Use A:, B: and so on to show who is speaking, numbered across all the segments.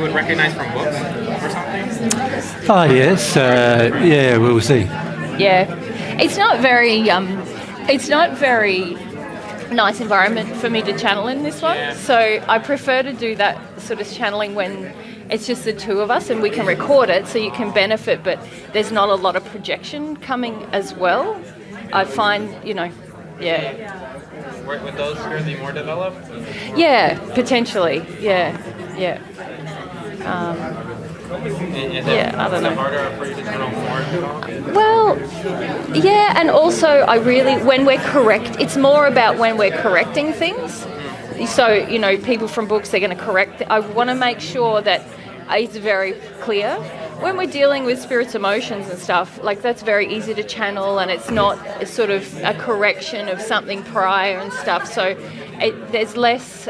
A: would recognize from books or something?
B: Oh, yes. Yeah, we'll see.
C: Yeah. It's not very nice environment for me to channel in this one.
A: Yeah.
C: So I prefer to do that sort of channeling when it's just the two of us and we can record it so you can benefit, but there's not a lot of projection coming as well. I find, yeah.
A: Would those here be more developed?
C: Yeah, potentially. Yeah. I don't know.
A: Harder for you to channel more?
C: Well, yeah, and also when we're correct, it's more about when we're correcting things. So, people from books, they're going to correct. I want to make sure that it's very clear. When we're dealing with spirits' emotions and stuff, that's very easy to channel, and it's not sort of a correction of something prior and stuff. So there's less,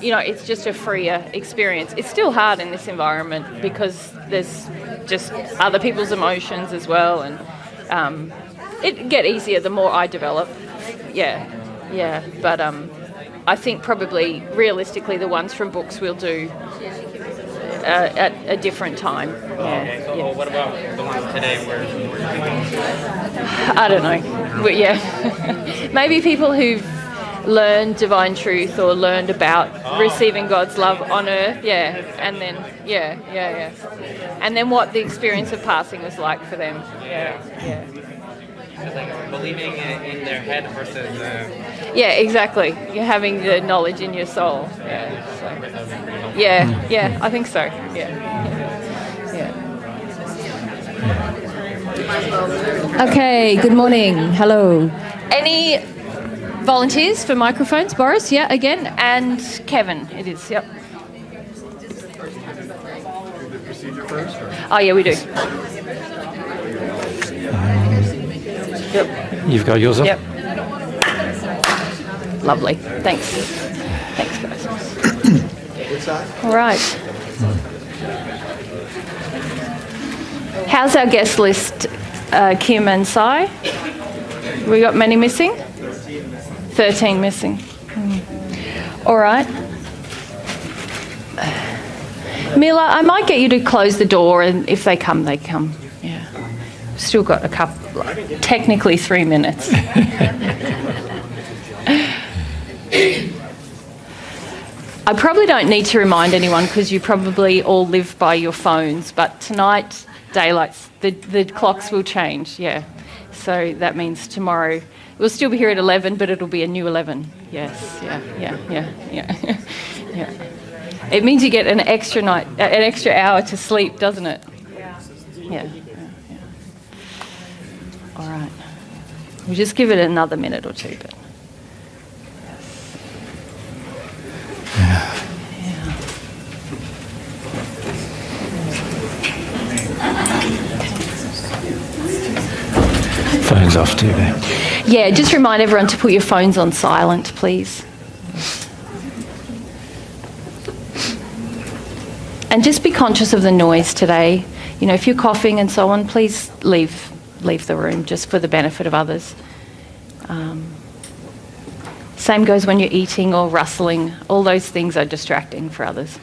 C: it's just a freer experience. It's still hard in this environment because there's just other people's emotions as well, and it get easier the more I develop. Yeah. But I think probably realistically the ones from books we'll do at a different time.
A: Okay, so well, what about the ones today where
C: I don't know. But yeah. Maybe people who've learned divine truth or learned about receiving God's love on earth, and then and then what the experience of passing was like for them. Yeah.
A: It's like believing in their head versus
C: yeah, exactly. You're having the knowledge in your soul. Yeah, I think so. Yeah.
D: Okay, good morning. Hello.
C: Any volunteers for microphones? Boris, yeah, again, and Kevin, it is, yep.
E: Do the procedure first?
C: Oh, yeah, we do.
B: Yep. You've got yours up?
C: Yep. Lovely. Thanks, guys. All right. How's our guest list, Kim and Sai? We got many missing? 13 missing. All right. Mila, I might get you to close the door, and if they come, they come. Yeah. Still got a couple, technically 3 minutes. I probably don't need to remind anyone because you probably all live by your phones, but tonight, the clocks will change, yeah. So that means tomorrow, we'll still be here at 11, but it'll be a new 11. Yes, yeah. It means you get an extra hour to sleep, doesn't it? Yeah. All right. We'll just give it another minute or two, but.
B: Phones off too, then.
C: Yeah, just remind everyone to put your phones on silent, please. And just be conscious of the noise today. If you're coughing and so on, please leave the room just for the benefit of others. Same goes when you're eating or rustling. All those things are distracting for others.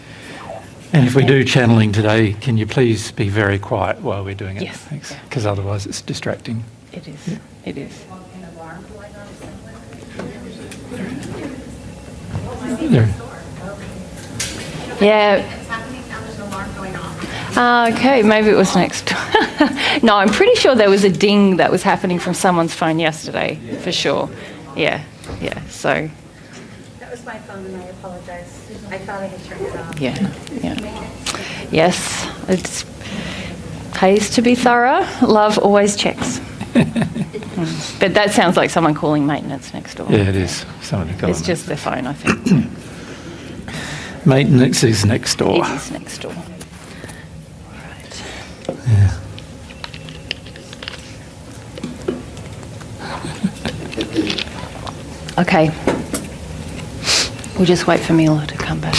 B: And if we do channeling today, can you please be very quiet while we're doing it?
C: Yes.
B: Thanks. Because otherwise it's distracting.
C: It is.
B: Yeah.
C: It is.
B: There.
C: Yeah. Okay, maybe it was next. No, I'm pretty sure there was a ding that was happening from someone's phone yesterday, for sure. Yeah. So.
F: That was my phone, and I apologize. I thought I had turned it off.
C: Yeah. Yes, it pays to be thorough. Love always checks. But that sounds like someone calling maintenance next door.
B: Yeah, it is.
C: It's just their phone, I think.
B: Maintenance is next door.
C: It is next door. Right.
B: Yeah.
C: Okay. We'll just wait for Mila to come back.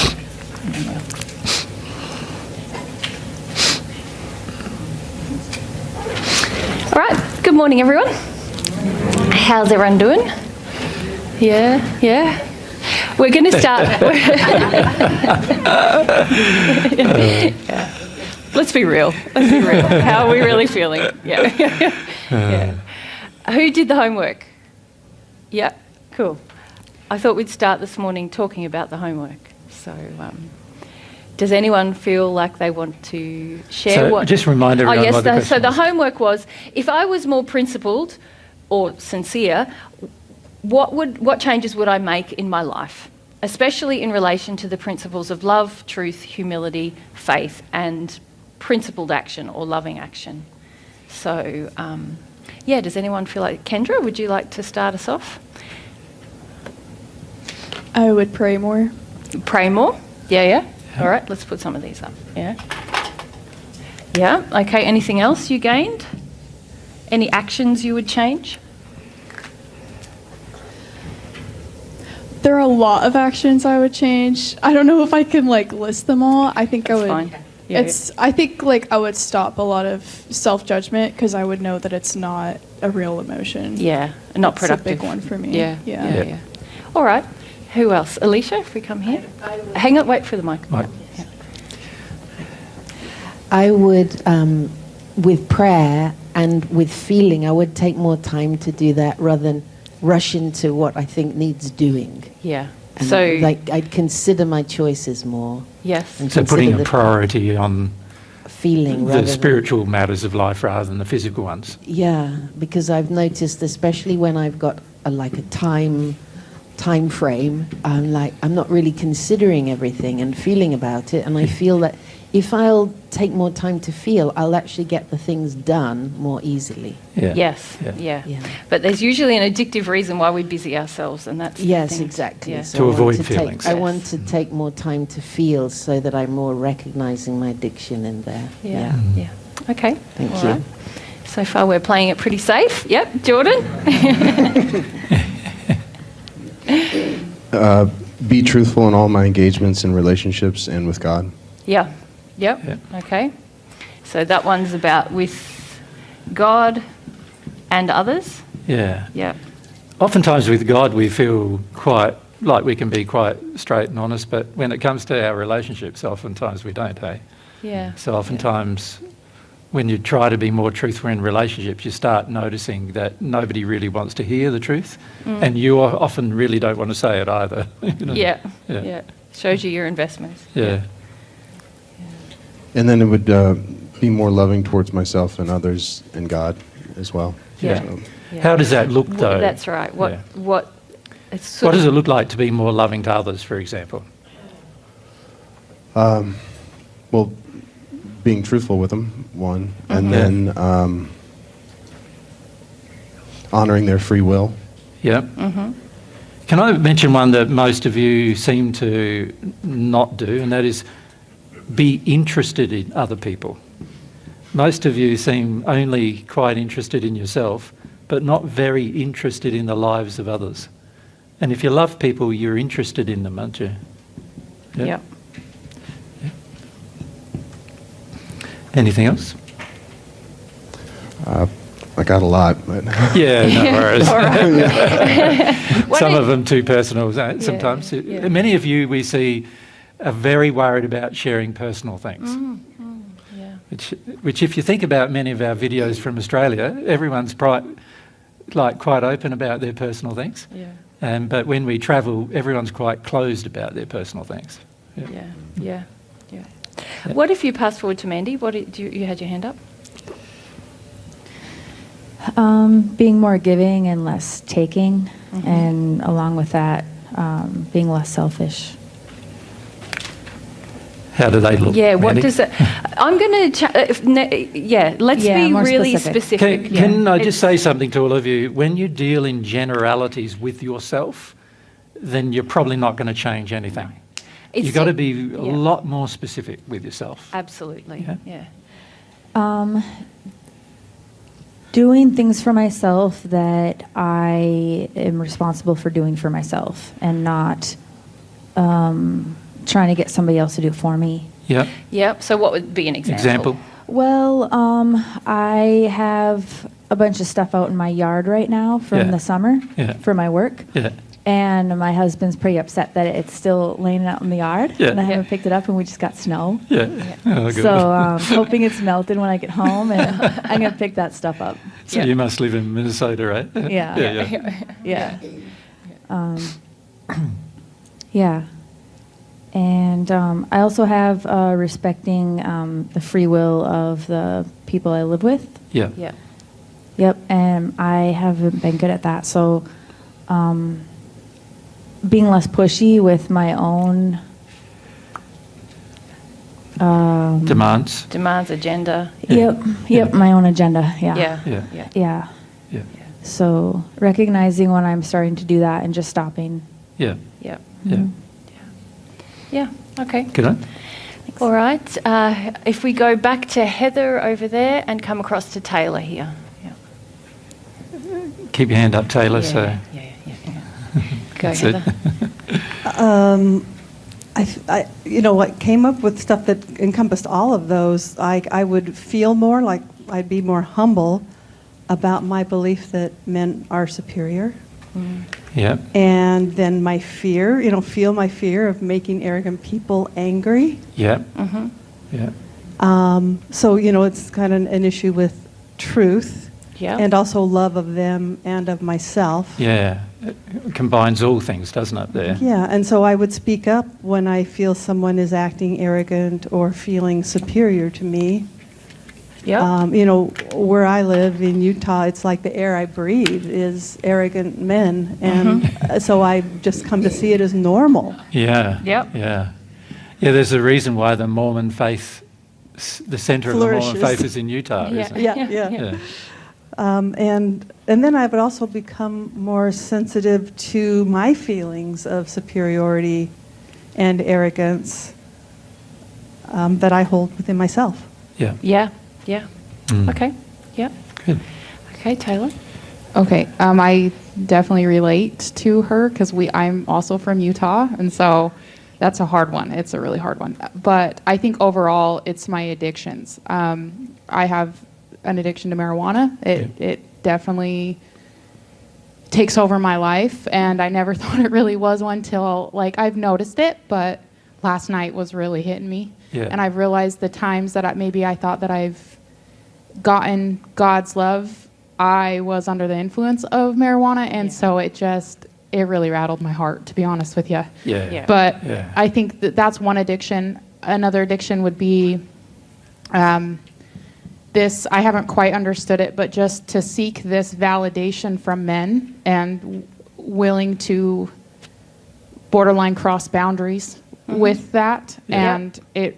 C: All right. Good morning, everyone. How's everyone doing? Yeah. We're going to start. Yeah. Let's be real. Let's be real. How are we really feeling? Yeah. Yeah. Who did the homework? Yeah, cool. I thought we'd start this morning talking about the homework. So, does anyone feel like they want to share what?
B: Just remind everyone what the question
C: So the
B: was.
C: homework was: if I was more principled or sincere, what changes would I make in my life, especially in relation to the principles of love, truth, humility, faith, and principled action or loving action? So, does anyone feel like... Kendra, would you like to start us off?
G: I would pray more.
C: Pray more? Yeah. All right, let's put some of these up. Yeah. Okay, anything else you gained? Any actions you would change?
G: There are a lot of actions I would change. I don't know if I can list them all. I think
C: That's
G: I would.
C: fine. Yeah.
G: I think I would stop a lot of self-judgment because I would know that it's not a real emotion.
C: Yeah, not
G: It's
C: productive.
G: a big one for me.
C: Yeah. All right. Who else? Alicia, if we come here. Hang on, wait for the mic.
B: Mic.
C: Yeah.
H: I would, with prayer and with feeling, I would take more time to do that rather than rush into what I think needs doing.
C: Yeah.
H: And
C: So,
H: I'd consider my choices more.
C: yes.
H: And
B: So putting
H: consider
B: a
H: the
B: priority on
H: feeling rather
B: the
H: than-
B: spiritual matters of life rather than the physical ones.
H: Yeah, because I've noticed, especially when I've got a time frame, I'm not really considering everything and feeling about it, and I feel that if I'll take more time to feel, I'll actually get the things done more easily.
B: Yeah.
C: Yes.
B: Yeah.
C: Yeah. But there's usually an addictive reason why we busy ourselves, and that's the
H: Yes,
C: thing.
H: exactly.
C: Yeah.
H: So
B: To
H: I want
B: avoid
H: to
B: feelings.
H: I
C: Yes.
H: want to take more time to feel so that I'm more recognizing my addiction in there.
C: Yeah. Okay.
H: Thank
C: All
H: you.
C: right. So far, we're playing it pretty safe. Yep. Jordan.
E: Be truthful in all my engagements and relationships and with God.
C: Yeah. Yep.
B: Yeah.
C: Okay. So that one's about with God and others.
B: Yeah.
C: Yeah.
B: Oftentimes with God we feel quite like we can be quite straight and honest, but when it comes to our relationships, oftentimes we don't, hey?
C: Yeah.
B: So oftentimes when you try to be more truthful in relationships, you start noticing that nobody really wants to hear the truth, and you often really don't want to say it either. You know?
C: Yeah.
B: Yeah.
C: Yeah. Shows you your investments.
B: Yeah.
E: And then it would be more loving towards myself and others and God as well.
C: Yeah.
E: So,
C: Yeah.
B: How does that look, though?
C: That's right. What?
B: Yeah.
C: What? It's
B: What
C: sort
B: does
C: of,
B: it look like to be more loving to others, for example?
E: well, being truthful with them, one, and
B: Mm-hmm.
E: then honoring their free will.
B: Yeah. Can I mention one that most of you seem to not do, and that is be interested in other people. Most of you seem only quite interested in yourself, but not very interested in the lives of others. And if you love people, you're interested in them, aren't you?
C: yeah.
B: Anything else?
E: I got a lot, but
B: Yeah, no worries.
C: All right. What
B: Some
C: is-
B: of them too personal sometimes.
C: yeah.
B: Many of you we see are very worried about sharing personal things.
C: Yeah.
B: Which if you think about many of our videos from Australia, everyone's quite open about their personal things.
C: Yeah.
B: But when we travel, everyone's quite closed about their personal things.
C: Yeah. What if you pass forward to Mandy? You had your hand up?
D: Being more giving and less taking, and along with that, being less selfish.
B: How do they look?
C: Yeah. What
B: Mandy?
C: does that? I'm going to. Let's
D: Yeah,
C: be
D: more
C: really
D: specific.
C: specific.
B: Can I just say something to all of you? When you deal in generalities with yourself, then you're probably not going to change anything. You've got to be a lot more specific with yourself.
C: Absolutely.
B: Yeah.
C: Yeah.
D: Doing things for myself that I am responsible for doing for myself, and not trying to get somebody else to do it for me.
B: Yeah.
C: Yep. So what would be an example?
D: Well, I have a bunch of stuff out in my yard right now from
B: Yeah.
D: the summer
B: Yeah.
D: for my work.
B: Yeah.
D: And my husband's pretty upset that it's still laying out in the yard,
B: Yeah.
D: and I haven't picked it up, and we just got snow.
B: Yeah. Oh, good.
D: So hoping it's melted when I get home, and I'm going to pick that stuff up.
B: So you must live in Minnesota, right?
D: Yeah.
B: Yeah.
D: Yeah. And I also have respecting the free will of the people I live with.
B: Yeah.
C: Yeah.
D: Yep, and I haven't been good at that. So being less pushy with my own
B: Demands.
C: Agenda.
D: Yep, my own agenda. Yeah.
C: Yeah.
B: Yeah.
C: Yeah.
D: Yeah.
B: Yeah.
D: So recognizing when I'm starting to do that and just stopping.
B: Yeah.
C: Yeah.
B: Yeah.
C: Yeah. Okay.
B: Good on.
C: All right. If we go back to Heather over there and come across to Taylor here. Yeah.
B: Keep your hand up, Taylor. So.
C: Yeah. Go,
B: That's it.
C: Heather.
I: What came up with stuff that encompassed all of those, I would feel more like I'd be more humble about my belief that men are superior.
B: Yeah.
I: And then my fear, feel my fear of making arrogant people angry.
B: Yeah.
C: Mm-hmm.
B: Yeah.
I: So, it's kind of an issue with truth.
C: Yeah.
I: And also love of them and of myself.
B: Yeah. It combines all things, doesn't it, there?
I: Yeah, and so I would speak up when I feel someone is acting arrogant or feeling superior to me.
C: Yeah.
I: Where I live in Utah, it's like the air I breathe is arrogant men, and so I just come to see it as normal.
B: Yeah.
C: Yep.
B: Yeah. Yeah, there's a reason why the Mormon faith, the center of the Mormon
I: Flourishes.
B: faith is in Utah, isn't it?
I: Yeah. And then I would also become more sensitive to my feelings of superiority and arrogance that I hold within myself.
B: Yeah.
C: Yeah. Yeah.
B: Mm.
C: Okay. Yeah.
B: Good.
C: Okay, Taylor.
G: Okay, I definitely relate to her because I'm also from Utah, and so that's a hard one. It's a really hard one. But I think overall, it's my addictions. I have an addiction to marijuana. It definitely takes over my life, and I never thought it really was one till I've noticed it, but last night was really hitting me.
B: Yeah.
G: And I've realized the times that I thought that I've gotten God's love, I was under the influence of marijuana, and so it really rattled my heart, to be honest with you.
B: Yeah.
G: But
B: Yeah.
G: I think that's one addiction. Another addiction would be this, I haven't quite understood it, but just to seek this validation from men and willing to borderline cross boundaries with that.
B: Yeah.
G: And it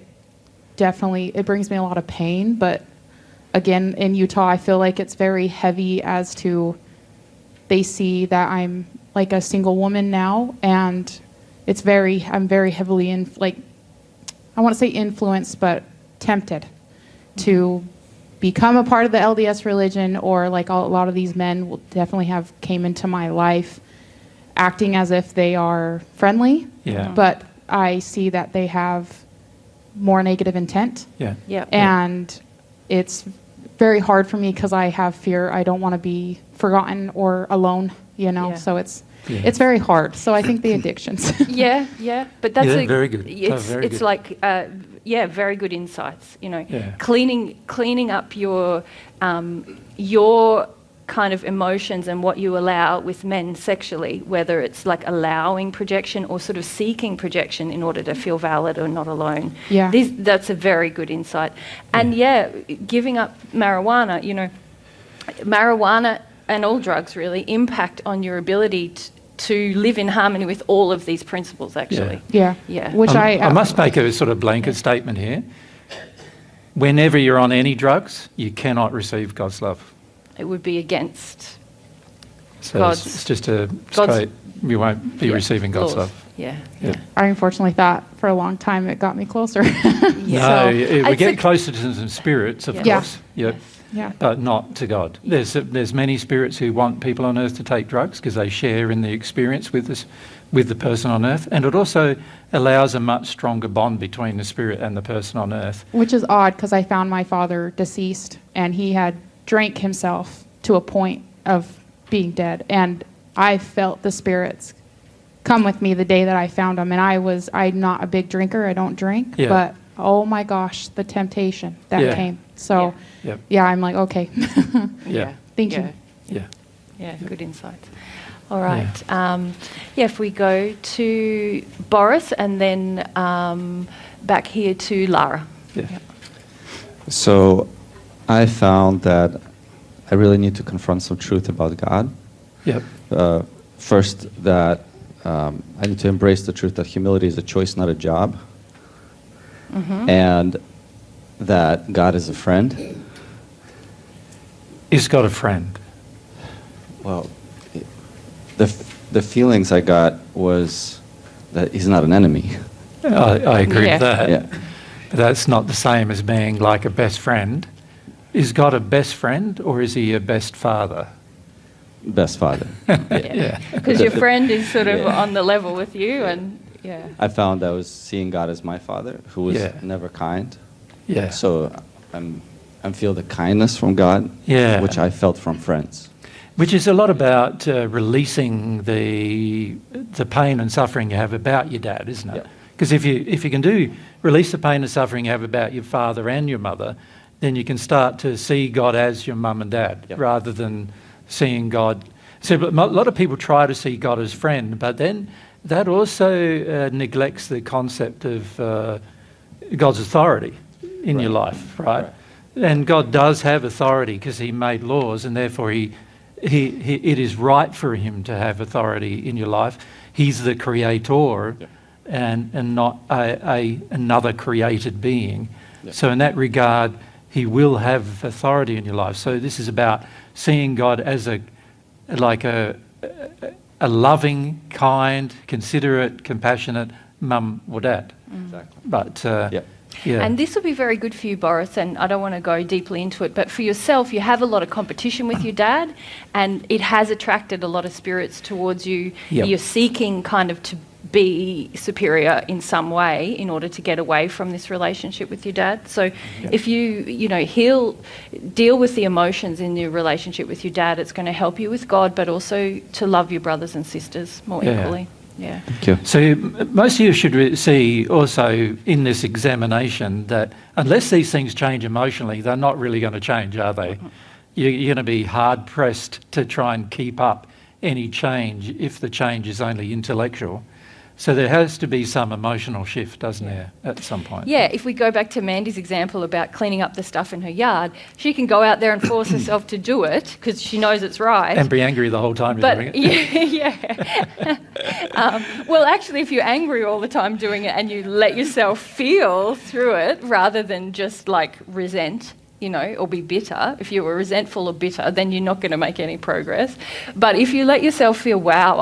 G: brings me a lot of pain. But again, in Utah, I feel like it's very heavy as to they see that I'm like a single woman now, and I'm very heavily I want to say influenced, but tempted to become a part of the LDS religion, or a lot of these men will definitely came into my life acting as if they are friendly.
B: Yeah.
G: But I see that they have more negative intent.
B: Yeah.
C: Yeah.
G: And it's very hard for me because I have fear. I don't want to be forgotten or alone,
C: Yeah.
G: so it's very hard. So I think the addictions.
C: Yeah. But that's
B: very good.
C: It's
B: good.
C: very good insights.
B: Yeah.
C: Cleaning up your kind of emotions and what you allow with men sexually, whether it's allowing projection or sort of seeking projection in order to feel valid or not alone.
G: Yeah.
C: That's a very good insight. And giving up marijuana, marijuana and all drugs really impact on your ability to live in harmony with all of these principles, actually.
G: Yeah. Which
B: I must make a sort of blanket statement here. Whenever you're on any drugs, you cannot receive God's love.
C: It would be against
B: So it's just a straight, you won't be receiving God's
C: laws.
B: love.
C: Yeah.
G: I unfortunately thought for a long time it got me closer.
B: No, we
C: It's
B: get closer to some spirits, of
G: Yeah.
B: course. Yep.
G: Yeah.
B: But not to God. There's many spirits who want people on earth to take drugs because they share in the experience with the person on earth, and it also allows a much stronger bond between the spirit and the person on earth.
G: Which is odd because I found my father deceased, and he had drank himself to a point of being dead, and I felt the spirits come with me the day that I found him. And I'm not a big drinker. I don't drink.
B: Yeah.
G: But, oh, my gosh, the temptation that
B: Yeah.
G: came. So,
B: Yep.
G: yeah, I'm like, okay.
B: Yeah.
G: Thank
C: Yeah.
G: you.
B: Yeah.
C: Yeah, good insights. All right. If we go to Boris and then back here to Lara.
B: Yeah.
J: So I found that I really need to confront some truth about God.
B: Yep.
J: First, that I need to embrace the truth that humility is a choice, not a job. And that God is a friend.
B: Is God a friend?
J: Well, the feelings I got was that he's not an enemy.
B: I agree
C: Yeah.
B: with that.
J: Yeah.
B: But that's not the same as being like a best friend. Is God a best friend or is he a best father?
J: Best father.
B: Yeah.
C: Because your friend is sort of
J: Yeah.
C: on the level with you, and
J: I found I was seeing God as my father, who was
B: Yeah.
J: never kind.
B: Yeah.
J: So I feel the kindness from God,
B: Yeah.
J: which I felt from friends.
B: Which is a lot about releasing the pain and suffering you have about your dad, isn't it?
J: Yeah.
B: Because if you can release the pain and suffering you have about your father and your mother, then you can start to see God as your mum and dad,
J: Yeah.
B: rather than seeing God. So a lot of people try to see God as friend, but then that also neglects the concept of God's authority in your life, right? And God does have authority because he made laws, and therefore it is right for him to have authority in your life. He's the creator and not another created being. So in that regard, he will have authority in your life. So this is about seeing God as a loving, kind, considerate, compassionate mum or dad.
J: Exactly.
B: But
J: Yeah.
C: And this will be very good for you, Boris, and I don't want to go deeply into it, but for yourself, you have a lot of competition with your dad, and it has attracted a lot of spirits towards you.
B: Yep.
C: You're seeking kind of to be superior in some way in order to get away from this relationship with your dad. So if he'll deal with the emotions in your relationship with your dad, it's going to help you with God, but also to love your brothers and sisters more equally. Yeah.
J: Thank you.
B: So most of you should see also in this examination that unless these things change emotionally, they're not really going to change, are they? You're going to be hard-pressed to try and keep up any change if the change is only intellectual. So there has to be some emotional shift, doesn't there, at some point?
C: Yeah, if we go back to Mandy's example about cleaning up the stuff in her yard, she can go out there and force herself to do it because she knows it's right.
B: And be angry the whole time you're doing it.
C: Well, actually, if you're angry all the time doing it and you let yourself feel through it rather than just like resent, or be bitter, if you were resentful or bitter, then you're not going to make any progress. But if you let yourself feel, wow,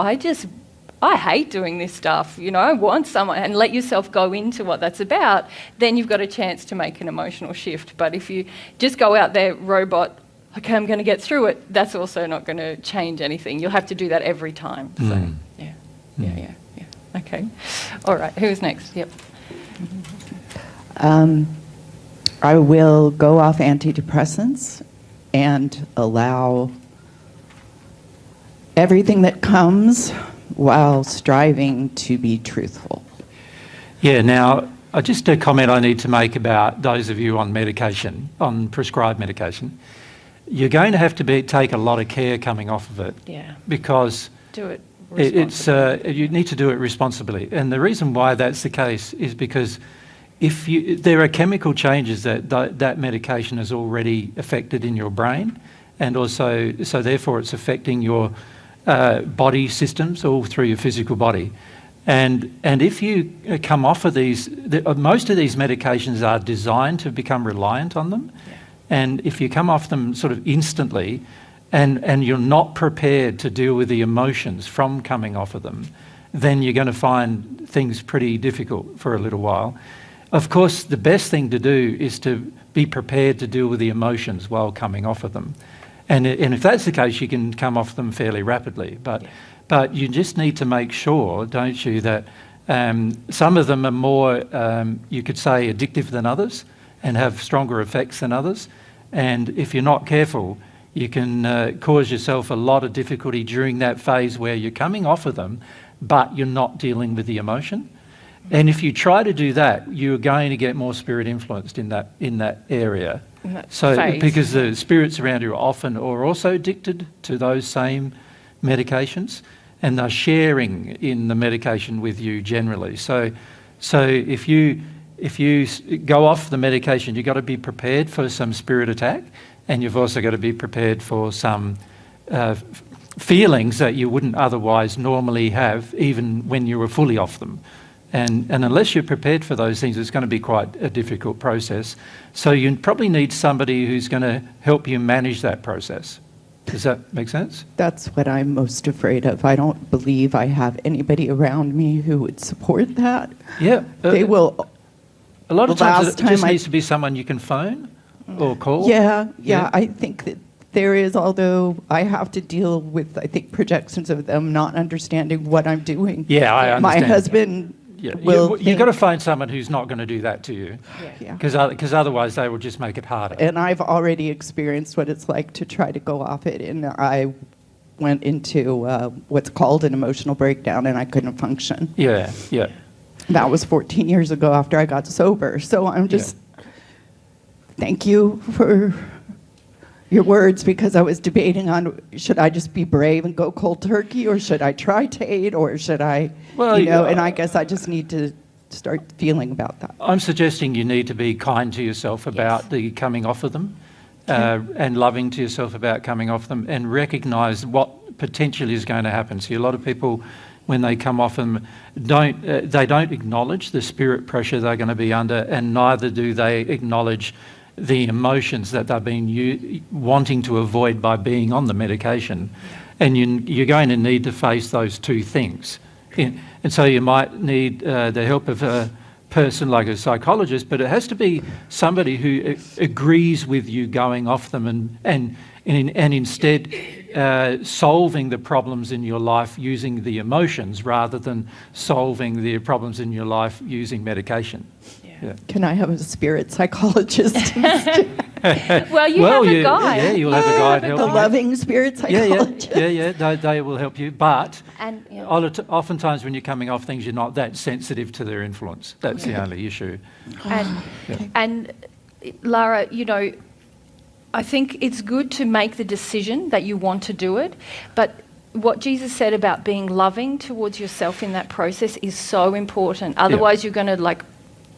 C: I hate doing this stuff, I want someone, and let yourself go into what that's about, then you've got a chance to make an emotional shift. But if you just go out there, robot, okay, I'm going to get through it, that's also not going to change anything. You'll have to do that every time. So, yeah. Okay. All right, who's next? Yep.
K: I will go off antidepressants and allow everything that comes while striving to be truthful.
B: Yeah, now, just a comment I need to make about those of you on medication, on prescribed medication. You're going to have to take a lot of care coming off of it.
C: Yeah.
B: Because
C: do it
B: responsibly. You need to do it responsibly. And the reason why that's the case is because there are chemical changes that medication has already affected in your brain, and also, so therefore it's affecting your body systems all through your physical body. And if you come off of these, most of these medications are designed to become reliant on them. Yeah. And if you come off them sort of instantly and you're not prepared to deal with the emotions from coming off of them, then you're going to find things pretty difficult for a little while. Of course, the best thing to do is to be prepared to deal with the emotions while coming off of them. And if that's the case, you can come off them fairly rapidly. But you just need to make sure, don't you, that some of them are more, you could say, addictive than others and have stronger effects than others. And if you're not careful, you can cause yourself a lot of difficulty during that phase where you're coming off of them. but you're not dealing with the emotion. And if you try to do that, you're going to get more spirit influenced in that area. So
C: phase.
B: because the spirits around you are also addicted to those same medications, and they're sharing in the medication with you generally. So if you go off the medication, you've got to be prepared for some spirit attack, and you've also got to be prepared for some feelings that you wouldn't otherwise normally have, even when you were fully off them. And unless you're prepared for those things, it's going to be quite a difficult process. So you probably need somebody who's going to help you manage that process. Does that make sense?
K: That's what I'm most afraid of. I don't believe I have anybody around me who would support that.
B: Yeah.
K: They will.
B: A lot of times
K: last
B: it just
K: time
B: needs to be someone you can phone or call.
K: Yeah. I think that there is, although I have to deal with, I think, projections of them not understanding what I'm doing.
B: Yeah, I understand.
K: My husband will
B: You've got to find someone who's not going to do that to you,
K: Yeah.
B: because otherwise they will just make it harder.
K: And I've already experienced what it's like to try to go off it, and I went into what's called an emotional breakdown, and I couldn't function.
B: Yeah.
K: That was 14 years ago after I got sober. So I'm just, thank you for your words, because I was debating on, should I just be brave and go cold turkey, or should I try Tate, or should I, and I guess I just need to start feeling about that.
B: I'm suggesting you need to be kind to yourself about the coming off of them, and loving to yourself about coming off them, and recognise what potentially is going to happen. See, a lot of people, when they come off them, don't acknowledge the spirit pressure they're going to be under, and neither do they acknowledge the emotions that they've been wanting to avoid by being on the medication. And you're going to need to face those two things. And so you might need the help of a person like a psychologist, but it has to be somebody who agrees with you going off them and instead solving the problems in your life using the emotions rather than solving the problems in your life using medication. Yeah.
K: Can I have a spirit psychologist?
C: Well, you have a guide.
B: Yeah, you'll have a guide helping
K: The loving spirit psychologist.
B: Yeah. They will help you. But oftentimes when you're coming off things, you're not that sensitive to their influence. That's the only issue.
C: And Lara, I think it's good to make the decision that you want to do it, but what Jesus said about being loving towards yourself in that process is so important. Otherwise, you're going to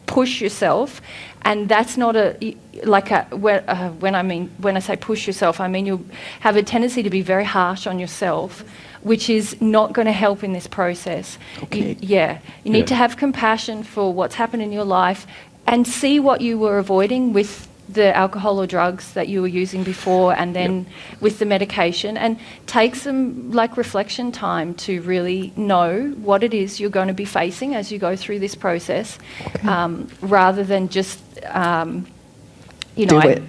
C: push yourself, and that's not when I say push yourself, I mean you have a tendency to be very harsh on yourself, which is not going to help in this process.
K: Okay.
C: You need to have compassion for what's happened in your life and see what you were avoiding with the alcohol or drugs that you were using before, and then with the medication, and take some reflection time to really know what it is you're going to be facing as you go through this process, rather than just
K: do it.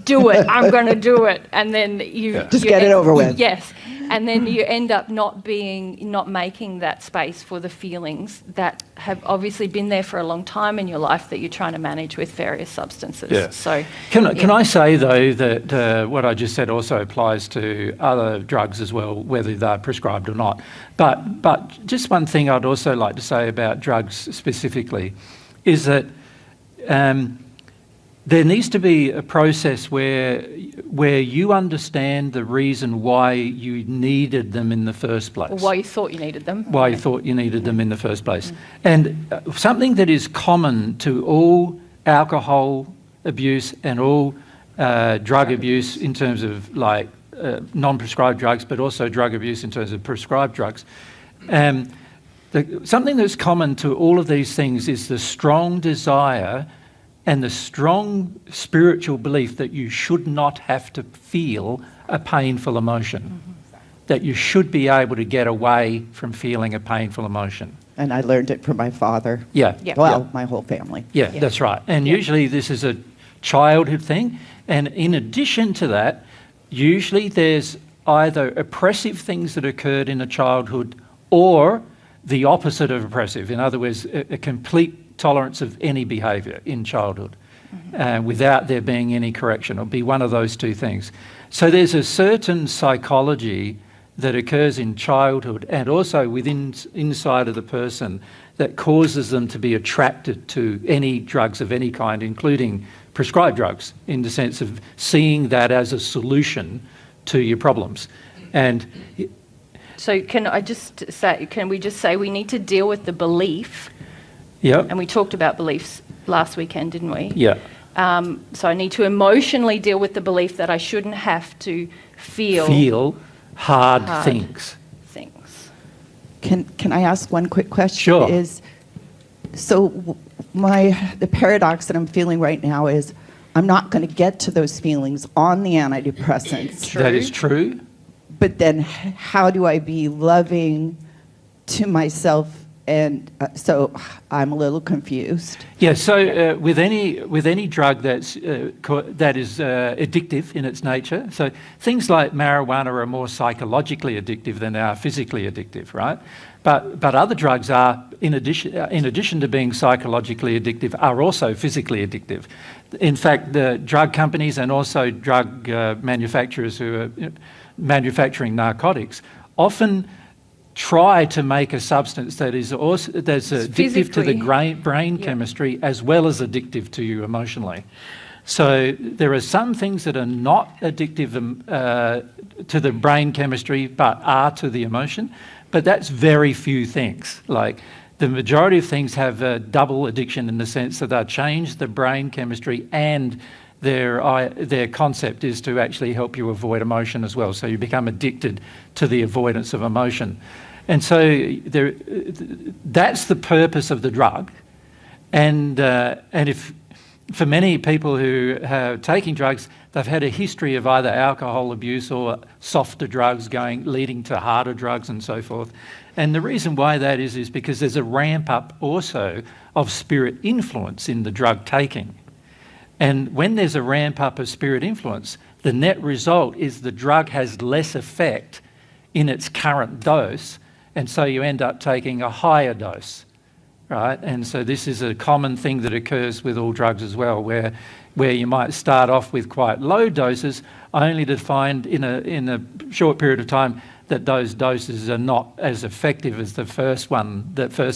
C: Do it. I'm going to do it, and then you
K: just get it over with.
C: Yes, and then you end up not making that space for the feelings that have obviously been there for a long time in your life that you're trying to manage with various substances.
B: Yeah.
C: So,
B: can I say though that what I just said also applies to other drugs as well, whether they're prescribed or not. But just one thing I'd also like to say about drugs specifically is that there needs to be a process where you understand the reason why you needed them in the first place.
C: Or why you thought you needed them.
B: Why you thought you needed them in the first place. And something that is common to all alcohol abuse and all drug abuse in terms of non-prescribed drugs, but also drug abuse in terms of prescribed drugs. Something that's common to all of these things is the strong desire and the strong spiritual belief that you should not have to feel a painful emotion, that you should be able to get away from feeling a painful emotion.
K: And I learned it from my father. My whole family.
B: Yeah, that's right. And usually this is a childhood thing. And in addition to that, usually there's either oppressive things that occurred in a childhood or the opposite of oppressive. In other words, a complete tolerance of any behaviour in childhood without there being any correction. It'll be one of those two things. So there's a certain psychology that occurs in childhood and also inside of the person that causes them to be attracted to any drugs of any kind, including prescribed drugs, in the sense of seeing that as a solution to your problems. And
C: So can we just say we need to deal with the belief?
B: yeah,
C: And we talked about beliefs last weekend, didn't we?
B: yeah,
C: So I need to emotionally deal with the belief that I shouldn't have to feel
B: hard things.
K: Can I ask one quick question?
B: Sure.
K: The paradox that I'm feeling right now is I'm not going to get to those feelings on the antidepressants.
B: That is true.
K: But then how do I be loving to myself? And so I'm a little confused.
B: Yeah, so with any drug that is addictive in its nature, so things like marijuana are more psychologically addictive than they are physically addictive, right? But other drugs are, in addition to being psychologically addictive, are also physically addictive. In fact, the drug companies and also drug manufacturers who are manufacturing narcotics often try to make a substance that is also that's addictive to the brain chemistry as well as addictive to you emotionally. So there are some things that are not addictive to the brain chemistry but are to the emotion, but that's very few things. Like the majority of things have a double addiction in the sense that they change the brain chemistry and their concept is to actually help you avoid emotion as well. So you become addicted to the avoidance of emotion. And so that's the purpose of the drug. And if for many people who are taking drugs, they've had a history of either alcohol abuse or softer drugs leading to harder drugs and so forth. And the reason why that is because there's a ramp up also of spirit influence in the drug taking. And when there's a ramp up of spirit influence, the net result is the drug has less effect in its current dose, and so you end up taking a higher dose, right? And so this is a common thing that occurs with all drugs as well, where you might start off with quite low doses, only to find in a short period of time that those doses are not as effective as the first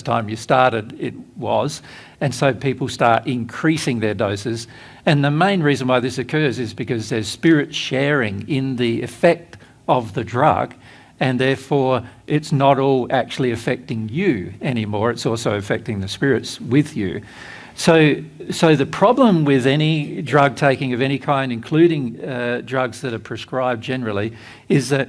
B: time you started it was, and so people start increasing their doses. And the main reason why this occurs is because there's spirit sharing in the effect of the drug, and therefore it's not all actually affecting you anymore, it's also affecting the spirits with you. So the problem with any drug taking of any kind, including drugs that are prescribed generally, is that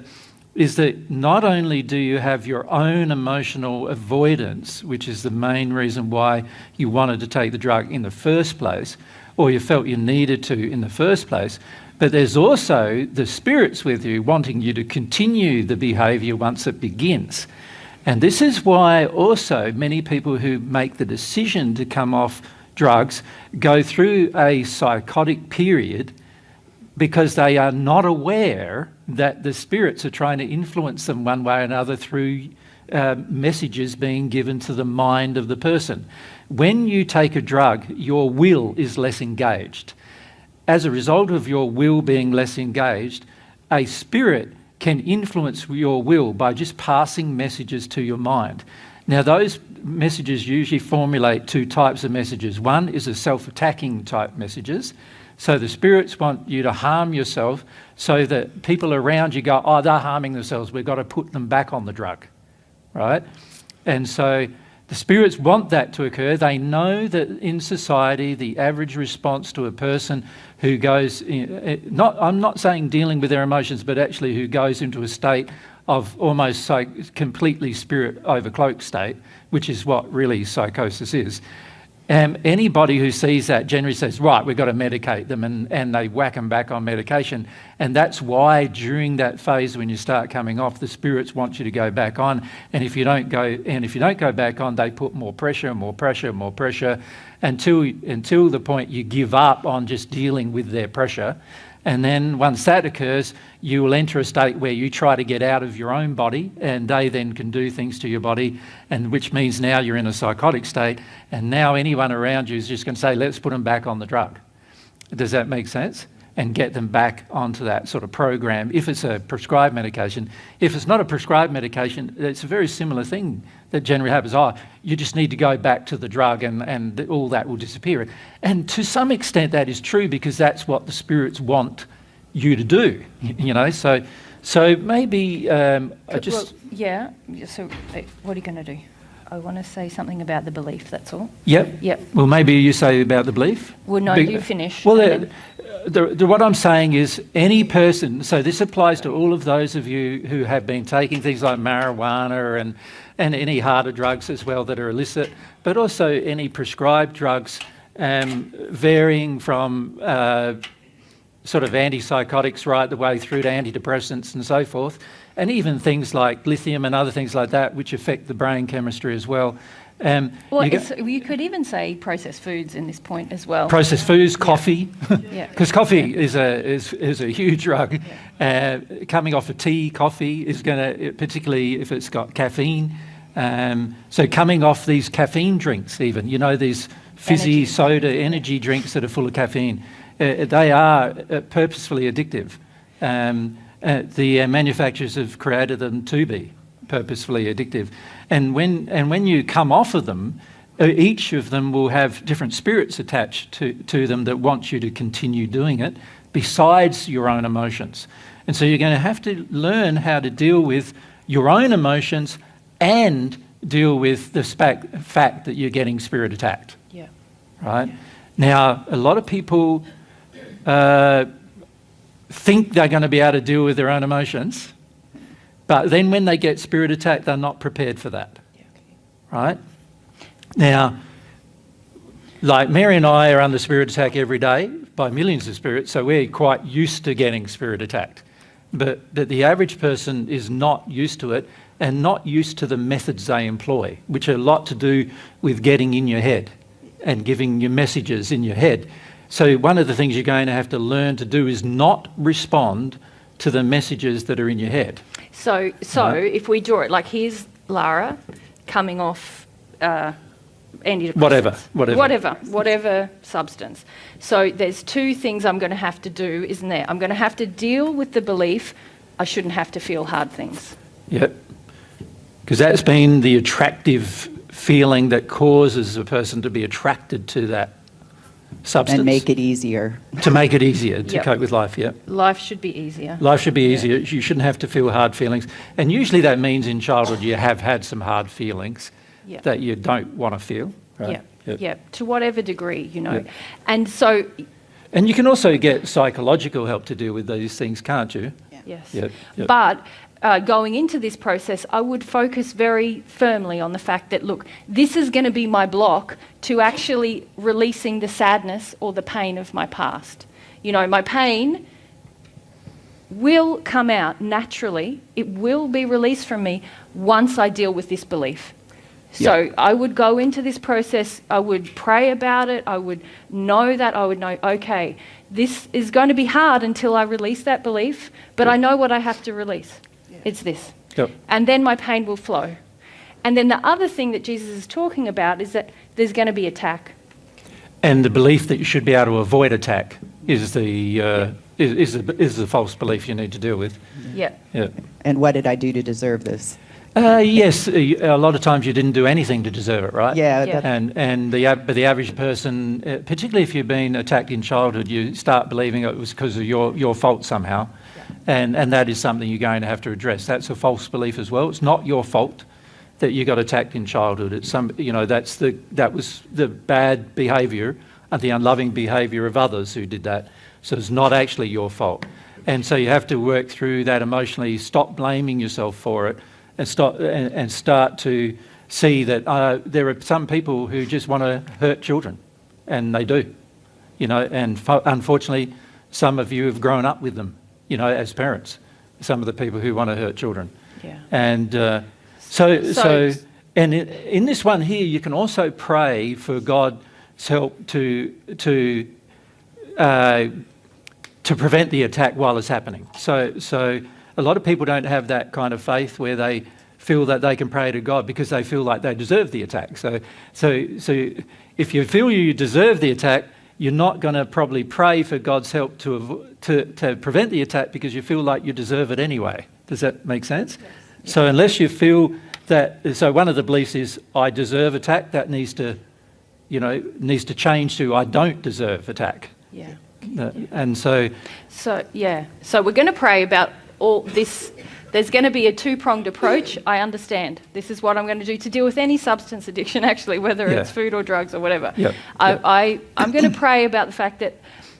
B: not only do you have your own emotional avoidance, which is the main reason why you wanted to take the drug in the first place, or you felt you needed to in the first place, but there's also the spirits with you wanting you to continue the behaviour once it begins. And this is why also many people who make the decision to come off drugs go through a psychotic period because they are not aware that the spirits are trying to influence them one way or another through messages being given to the mind of the person. When you take a drug, your will is less engaged. As a result of your will being less engaged, a spirit can influence your will by just passing messages to your mind. Now, those messages usually formulate two types of messages. One is a self-attacking type messages. So the spirits want you to harm yourself so that people around you go, oh, they're harming themselves, we've got to put them back on the drug, right? And so the spirits want that to occur. They know that in society, the average response to a person who goes, I'm not saying dealing with their emotions, but actually who goes into a state of almost completely spirit overcloaked state, which is what really psychosis is. Anybody who sees that generally says, right, we've got to medicate them, and they whack them back on medication. And that's why during that phase when you start coming off, the spirits want you to go back on. And if you don't go back on, they put more pressure until the point you give up on just dealing with their pressure. And then once that occurs, you will enter a state where you try to get out of your own body, and they then can do things to your body, and which means now you're in a psychotic state, and now anyone around you is just going to say, let's put them back on the drug. Does that make sense? and get them back onto that sort of program if it's a prescribed medication. If it's not a prescribed medication, it's a very similar thing that generally happens. You just need to go back to the drug and all that will disappear. And to some extent that is true, because that's what the spirits want you to do, So maybe I just...
C: Well, yeah, so what are you going to do? I want to say something about the belief, that's all.
B: Yep. Well, maybe you say about the belief.
C: Well, no, you finish.
B: Well, what I'm saying is any person, so this applies to all of those of you who have been taking things like marijuana and any harder drugs as well that are illicit, but also any prescribed drugs, varying from sort of antipsychotics right the way through to antidepressants and so forth, and even things like lithium and other things like that, which affect the brain chemistry as well.
C: You could even say processed foods in this point as well.
B: Processed foods, coffee,
C: Yeah.
B: because coffee is a huge drug. Coming off of tea, coffee is going to, particularly if it's got caffeine. So coming off these caffeine drinks, even these fizzy soda energy drinks that are full of caffeine, they are purposefully addictive. The manufacturers have created them to be purposefully addictive, and when you come off of them, each of them will have different spirits attached to them that want you to continue doing it, besides your own emotions. And so you're going to have to learn how to deal with your own emotions and deal with the fact that you're getting spirit attacked.
C: Yeah.
B: Right? Now, a lot of people think they're going to be able to deal with their own emotions, but then when they get spirit attacked, they're not prepared for that. Right? Now, like Mary and I are under spirit attack every day by millions of spirits, so we're quite used to getting spirit attacked. But the average person is not used to it, and not used to the methods they employ, which are a lot to do with getting in your head and giving you messages in your head. So one of the things you're going to have to learn to do is not respond to the messages that are in your head.
C: So if we draw it, like here's Lara coming off antidepressants. Whatever substance. So there's two things I'm going to have to do, isn't there? I'm going to have to deal with the belief I shouldn't have to feel hard things.
B: Yep. Because that's been the attractive feeling that causes a person to be attracted to that substance.
K: And make it easier.
B: To make it easier to cope with life, yeah.
C: Life should be easier.
B: Life should be easier. You shouldn't have to feel hard feelings. And usually that means in childhood you have had some hard feelings that you don't want to feel. Right?
C: Yeah, to whatever degree,
B: Yeah.
C: And so...
B: And you can also get psychological help to deal with these things, can't you?
C: Yes.
B: Yep.
C: But going into this process, I would focus very firmly on the fact that, look, this is going to be my block to actually releasing the sadness or the pain of my past. My pain will come out naturally. It will be released from me once I deal with this belief. So I would go into this process, I would pray about it, I would know, okay, this is going to be hard until I release that belief, but I know what I have to release. It's this. And then my pain will flow. And then the other thing that Jesus is talking about is that there's going to be attack.
B: And the belief that you should be able to avoid attack is the false belief you need to deal with.
C: Yeah.
K: And what did I do to deserve this?
B: Yes, a lot of times you didn't do anything to deserve it, right?
K: Yeah.
B: And the average person, particularly if you've been attacked in childhood, you start believing it was because of your fault somehow, and that is something you're going to have to address. That's a false belief as well. It's not your fault that you got attacked in childhood. It's that was the bad behaviour and the unloving behaviour of others who did that. So it's not actually your fault, and so you have to work through that emotionally. Stop blaming yourself for it. And start to see that there are some people who just want to hurt children, and they do, and unfortunately some of you have grown up with them, as parents, some of the people who want to hurt children.
C: Yeah.
B: And so in this one here, you can also pray for God's help to prevent the attack while it's happening. So a lot of people don't have that kind of faith where they feel that they can pray to God because they feel like they deserve the attack. So if you feel you deserve the attack, you're not going to probably pray for God's help to prevent the attack because you feel like you deserve it anyway. Does that make sense? Yes. So unless you feel that, so one of the beliefs is I deserve attack, that needs to change to I don't deserve attack.
C: Yeah.
B: And so
C: we're going to pray about all this. There's going to be a two-pronged approach. I understand. This is what I'm going to do to deal with any substance addiction, actually, whether it's food or drugs or whatever. I'm going to pray about the fact that,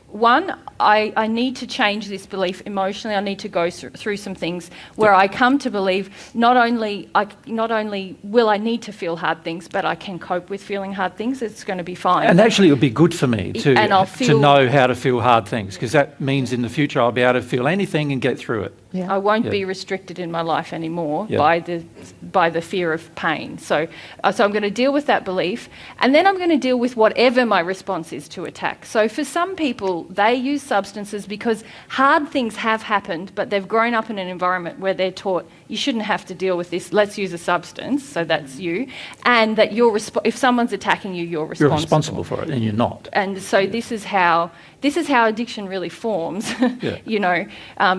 C: one, I need to change this belief emotionally. I need to go through some things where I come to believe not only will I need to feel hard things, but I can cope with feeling hard things. It's going to be fine.
B: And actually, it would be good for me to know how to feel hard things, because that means in the future I'll be able to feel anything and get through it.
C: Yeah. I won't be restricted in my life anymore by the fear of pain. So I'm going to deal with that belief, and then I'm going to deal with whatever my response is to attack. So for some people, they use substances because hard things have happened, but they've grown up in an environment where they're taught you shouldn't have to deal with this. Let's use a substance. So that's you, and that if someone's attacking you, you're responsible.
B: You're responsible for it, and you're not.
C: And so this is how addiction really forms.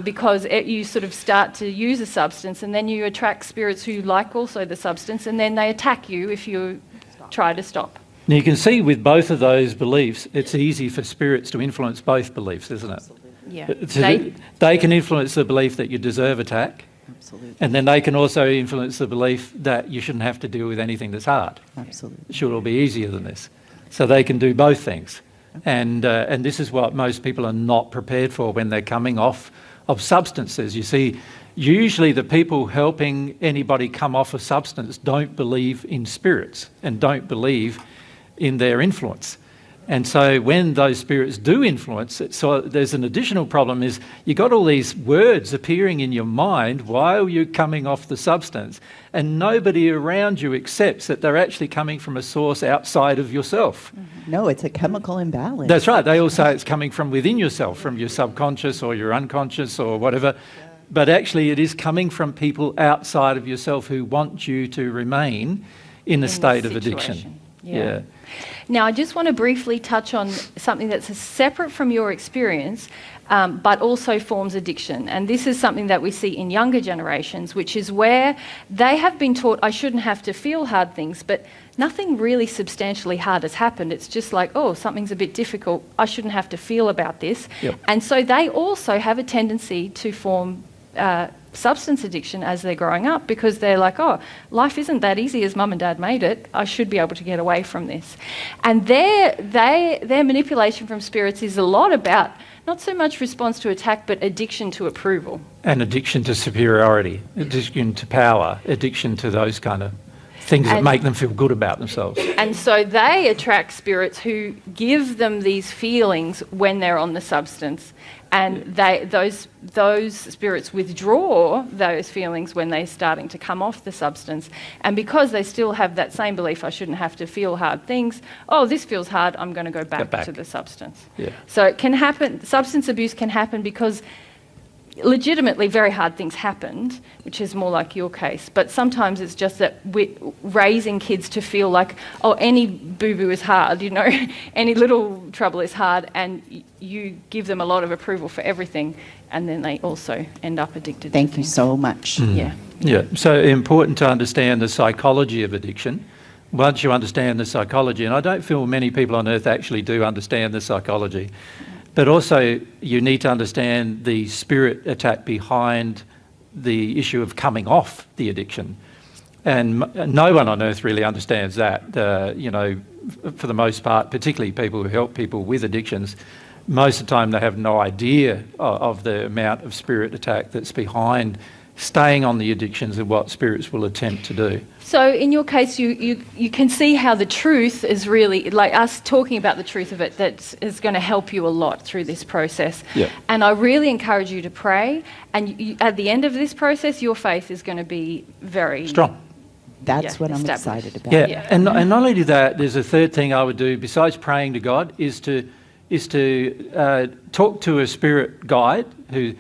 C: Because you sort of start to use a substance, and then you attract spirits who like also the substance, and then they attack you if you try to stop.
B: Now you can see with both of those beliefs, it's easy for spirits to influence both beliefs, isn't it?
C: Yeah.
B: They can influence the belief that you deserve attack.
K: Absolutely.
B: And then they can also influence the belief that you shouldn't have to deal with anything that's hard.
K: Absolutely.
B: It should all be easier than this. So they can do both things. And this is what most people are not prepared for when they're coming off of substances. You see, usually the people helping anybody come off a substance don't believe in spirits and don't believe in their influence. And so when those spirits do influence, so there's an additional problem is you've got all these words appearing in your mind while you're coming off the substance, and nobody around you accepts that they're actually coming from a source outside of yourself.
K: Mm-hmm. No, it's a chemical imbalance.
B: That's right. They all say it's coming from within yourself, from your subconscious or your unconscious or whatever. But actually it is coming from people outside of yourself who want you to remain in a state of addiction. Yeah.
C: Now, I just want to briefly touch on something that's separate from your experience, but also forms addiction. And this is something that we see in younger generations, which is where they have been taught, I shouldn't have to feel hard things, but nothing really substantially hard has happened. It's just like, oh, something's a bit difficult. I shouldn't have to feel about this.
B: Yep.
C: And so they also have a tendency to form substance addiction as they're growing up, because they're like, oh, life isn't that easy as mum and dad made it. I should be able to get away from this. And their manipulation from spirits is a lot about not so much response to attack, but addiction to approval.
B: And addiction to superiority, addiction to power, addiction to those kind of things that make them feel good about themselves.
C: And so they attract spirits who give them these feelings when they're on the substance, and those spirits withdraw those feelings when they're starting to come off the substance. And because they still have that same belief, I shouldn't have to feel hard things, oh, this feels hard, I'm going to go back to the substance.
B: Yeah.
C: So it can happen, substance abuse can happen because legitimately very hard things happened, which is more like your case, but sometimes it's just that we're raising kids to feel like, oh, any boo-boo is hard, any little trouble is hard, and you give them a lot of approval for everything, and then they also end up addicted.
K: Thank you so much.
B: Yeah, so important to understand the psychology of addiction. Once you understand the psychology, and I don't feel many people on earth actually do understand the psychology, but also you need to understand the spirit attack behind the issue of coming off the addiction. And no one on earth really understands that, for the most part, particularly people who help people with addictions. Most of the time they have no idea of the amount of spirit attack that's behind staying on the addictions and what spirits will attempt to do.
C: So in your case, you can see how the truth is really, like us talking about the truth of it, that is going to help you a lot through this process.
B: Yeah.
C: And I really encourage you to pray. And at the end of this process, your faith is going to be very
B: strong.
K: That's what I'm excited about.
B: Yeah. And not only that, there's a third thing I would do besides praying to God is to talk to a spirit guide who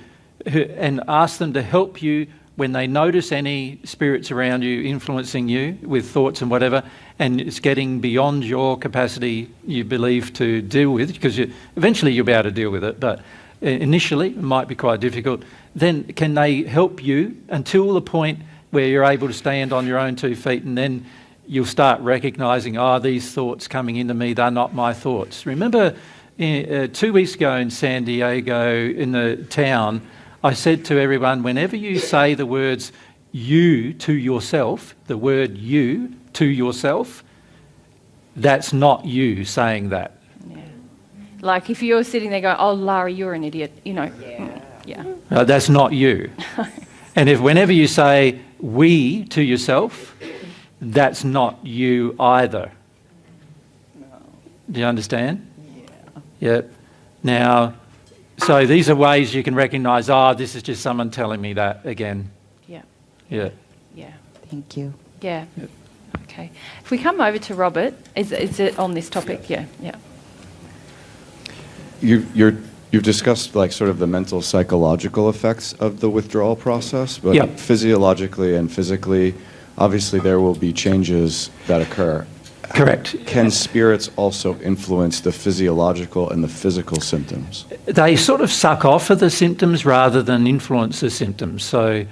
B: and ask them to help you when they notice any spirits around you influencing you with thoughts and whatever, and it's getting beyond your capacity you believe to deal with, because eventually you'll be able to deal with it, but initially it might be quite difficult, then can they help you until the point where you're able to stand on your own 2 feet, and then you'll start recognising, these thoughts coming into me, they're not my thoughts. Remember 2 weeks ago in San Diego, in the town, I said to everyone, whenever you say the words you to yourself, the word you to yourself, that's not you saying that.
C: Yeah. Like if you're sitting there going, oh, Lara, you're an idiot, Yeah.
B: That's not you. And if whenever you say we to yourself, that's not you either. No. Do you understand? Yeah. Now, so these are ways you can recognise, this is just someone telling me that again.
C: Yeah.
B: Yeah.
C: Yeah.
K: Thank you.
C: Yeah. Okay. If we come over to Robert, is it on this topic? Yeah. Yeah.
J: You've discussed like sort of the mental psychological effects of the withdrawal process, but
B: Yep.
J: physiologically and physically, obviously there will be changes that occur.
B: Correct.
J: Can spirits also influence the physiological and the physical symptoms?
B: They sort of suck off of the symptoms rather than influence the symptoms. So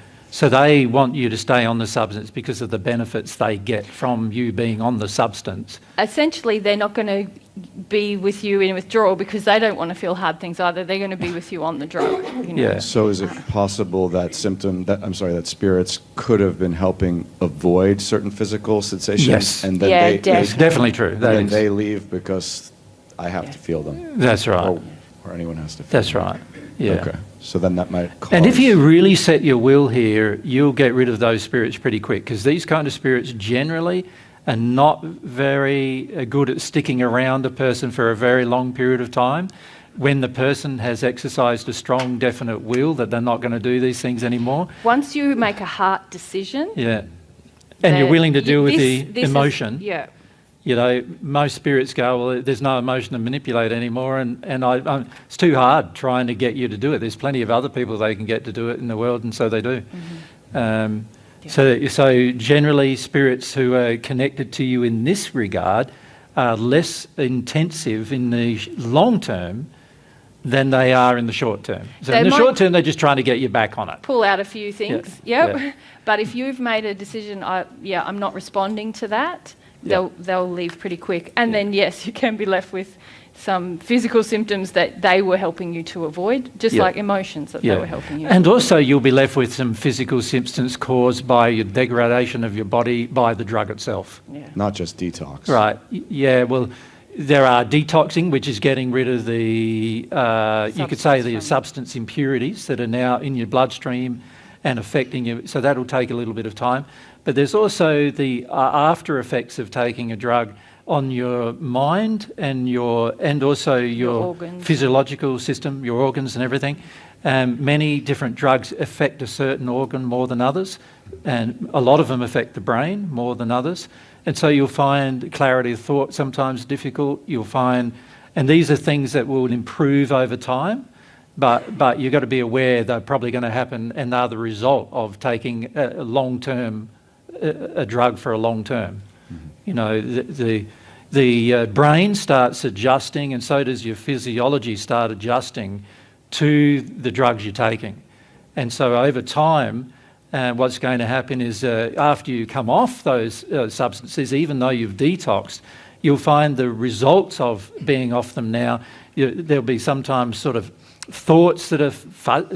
B: they want you to stay on the substance because of the benefits they get from you being on the substance.
C: Essentially, they're not going to be with you in withdrawal because they don't want to feel hard things either. They're going to be with you on the drug.
B: Yeah.
J: So is it possible that that spirits could have been helping avoid certain physical sensations?
B: Yes.
J: And then
B: It's definitely true.
J: Then they leave because I have to feel them.
B: That's right.
J: Or anyone has to feel
B: That's
J: them.
B: right. Yeah.
J: Okay. So then that might cause...
B: And if you really set your will here, you'll get rid of those spirits pretty quick, because these kind of spirits generally are not very good at sticking around a person for a very long period of time. When the person has exercised a strong, definite will that they're not going to do these things anymore.
C: Once you make a heart decision...
B: Yeah. And you're willing to deal with the emotion.
C: Yeah.
B: Most spirits go, well, there's no emotion to manipulate anymore, and it's too hard trying to get you to do it. There's plenty of other people they can get to do it in the world, and so they do. Mm-hmm. So generally, spirits who are connected to you in this regard are less intensive in the long term than they are in the short term. So in the short term, they're just trying to get you back on it.
C: Pull out a few things,
B: Yeah.
C: But if you've made a decision, I'm not responding to that, they'll leave pretty quick. And then, yes, you can be left with some physical symptoms that they were helping you to avoid, just like emotions that they were helping you.
B: And also you'll be left with some physical symptoms caused by your degradation of your body by the drug itself.
C: Yeah.
J: Not just detox.
B: Right. Yeah, well, there are detoxing, which is getting rid of the, you could say the substance impurities that are now in your bloodstream and affecting you. So that'll take a little bit of time. But there's also the after effects of taking a drug on your mind and also your physiological system, your organs and everything. Many different drugs affect a certain organ more than others, and a lot of them affect the brain more than others. And so you'll find clarity of thought sometimes difficult. You'll find, and these are things that will improve over time. But you've got to be aware they're probably going to happen, and they're the result of taking a long-term, a drug for a long term. Mm-hmm. The brain starts adjusting, and so does your physiology start adjusting to the drugs you're taking. And so over time, what's going to happen is after you come off those substances, even though you've detoxed, you'll find the results of being off them now. There'll be sometimes sort of thoughts that are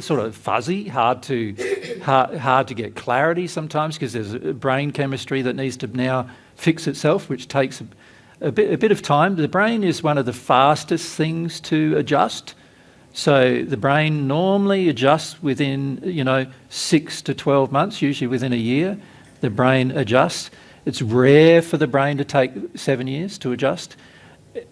B: sort of fuzzy, hard to get clarity sometimes, because there's a brain chemistry that needs to now fix itself, which takes a bit of time. The brain is one of the fastest things to adjust. So the brain normally adjusts within 6 to 12 months, usually within a year. The brain adjusts. It's rare for the brain to take 7 years to adjust.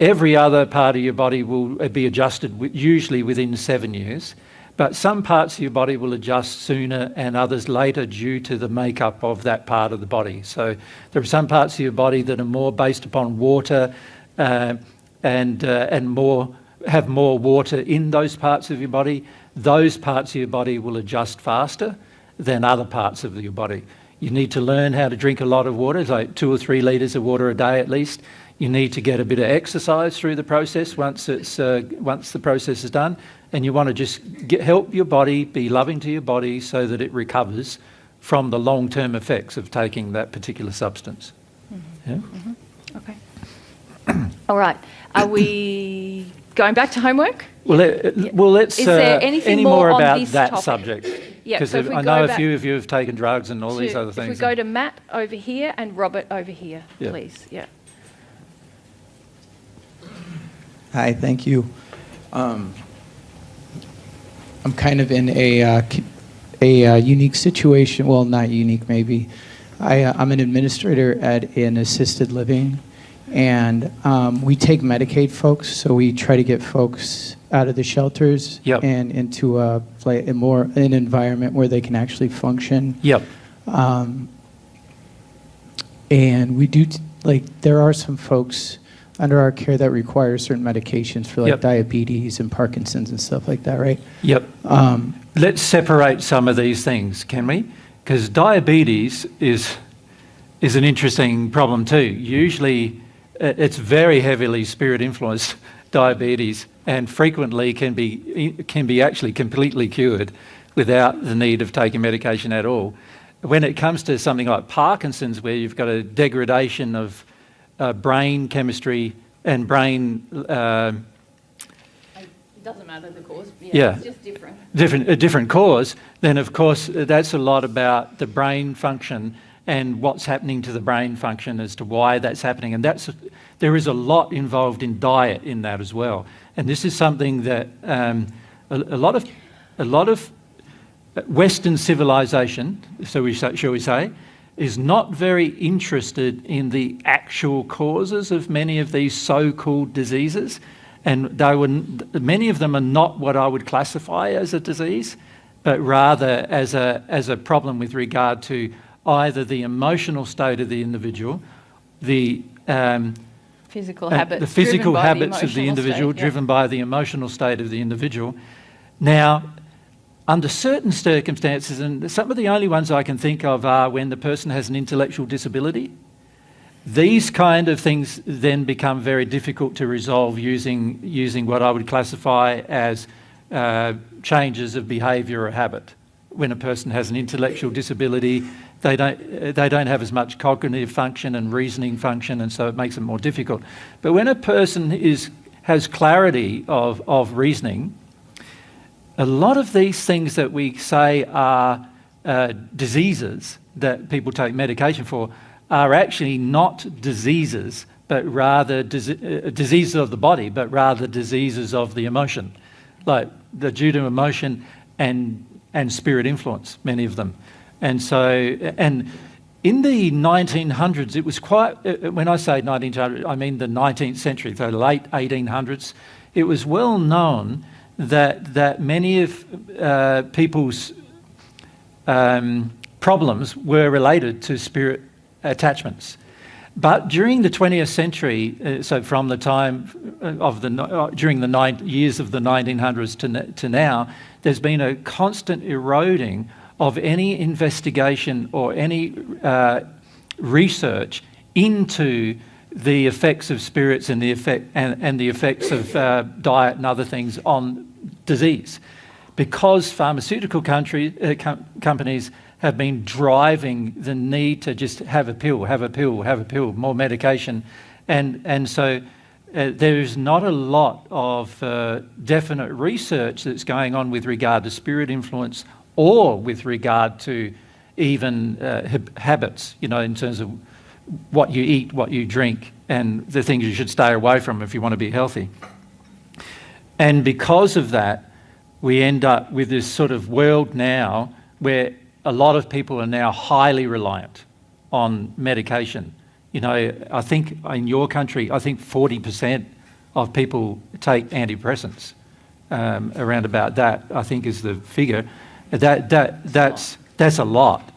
B: Every other part of your body will be adjusted usually within 7 years, but some parts of your body will adjust sooner and others later due to the makeup of that part of the body. So there are some parts of your body that are more based upon water and have more water in those parts of your body. Those parts of your body will adjust faster, than other parts of your body. You need to learn how to drink a lot of water, like 2 or 3 litres of water a day at least. You need to get a bit of exercise through the process once the process is done, and you want to just help your body, be loving to your body so that it recovers from the long-term effects of taking that particular substance.
C: Mm-hmm.
B: Yeah?
C: Mm-hmm. Okay. All right. Are we going back to homework?
B: Well, let's.
C: Is there anything
B: any
C: more on
B: about
C: this
B: that
C: topic?
B: subject?
C: Yeah,
B: Because
C: so if we
B: I
C: go
B: know a
C: back
B: few of you have taken drugs and all these other things.
C: If we go to Matt over here and Robert over here,
B: Yeah.
C: please. Yeah.
L: Hi, thank you. I'm kind of in a unique situation. Well, not unique, maybe. I'm an administrator at an assisted living, and we take Medicaid folks, so we try to get folks out of the shelters and into an environment where they can actually function.
B: Yep.
L: And we do, there are some folks under our care that require certain medications for diabetes and Parkinson's and stuff like that, right?
B: Yep. Let's separate some of these things, can we? Because diabetes is an interesting problem too. Usually it's very heavily spirit influenced diabetes, and frequently can be actually completely cured without the need of taking medication at all. When it comes to something like Parkinson's, where you've got a degradation of brain chemistry and brain...
C: It doesn't matter the cause.
B: Yeah.
C: It's just different.
B: A different cause, then of course that's a lot about the brain function and what's happening to the brain function as to why that's happening. And there is a lot involved in diet in that as well. And this is something that a lot of Western civilization, shall we say, is not very interested in the actual causes of many of these so-called diseases. And many of them are not what I would classify as a disease, but rather as a problem with regard to either the emotional state of the individual, the
C: physical habits,
B: the physical
C: driven by
B: habits
C: the
B: of the
C: emotional
B: individual,
C: state,
B: driven by the emotional state of the individual. Now, under certain circumstances, and some of the only ones I can think of are when the person has an intellectual disability. These kind of things then become very difficult to resolve using what I would classify as changes of behaviour or habit. When a person has an intellectual disability, they don't have as much cognitive function and reasoning function, and so it makes it more difficult. But when a person has clarity of reasoning, a lot of these things that we say are diseases that people take medication for are actually not diseases, but rather diseases of the body, but rather diseases of the emotion, like they're due to emotion and spirit influence, many of them. And so, and in the 1900s, it was quite, when I say 1900, I mean the 19th century, the late 1800s, it was well known that many of people's problems were related to spirit attachments. But during the 20th century, so from the time of during the years of the 1900s to now, there's been a constant eroding of any investigation or any research into the effects of spirits and the effects of diet and other things on disease, because pharmaceutical companies have been driving the need to just have a pill, more medication, and so there's not a lot of definite research that's going on with regard to spirit influence or with regard to even habits, in terms of what you eat, what you drink, and the things you should stay away from if you want to be healthy. And because of that, we end up with this sort of world now where a lot of people are now highly reliant on medication. I think in your country, I think 40% of people take antidepressants. Around about that, I think, is the figure. That's a lot.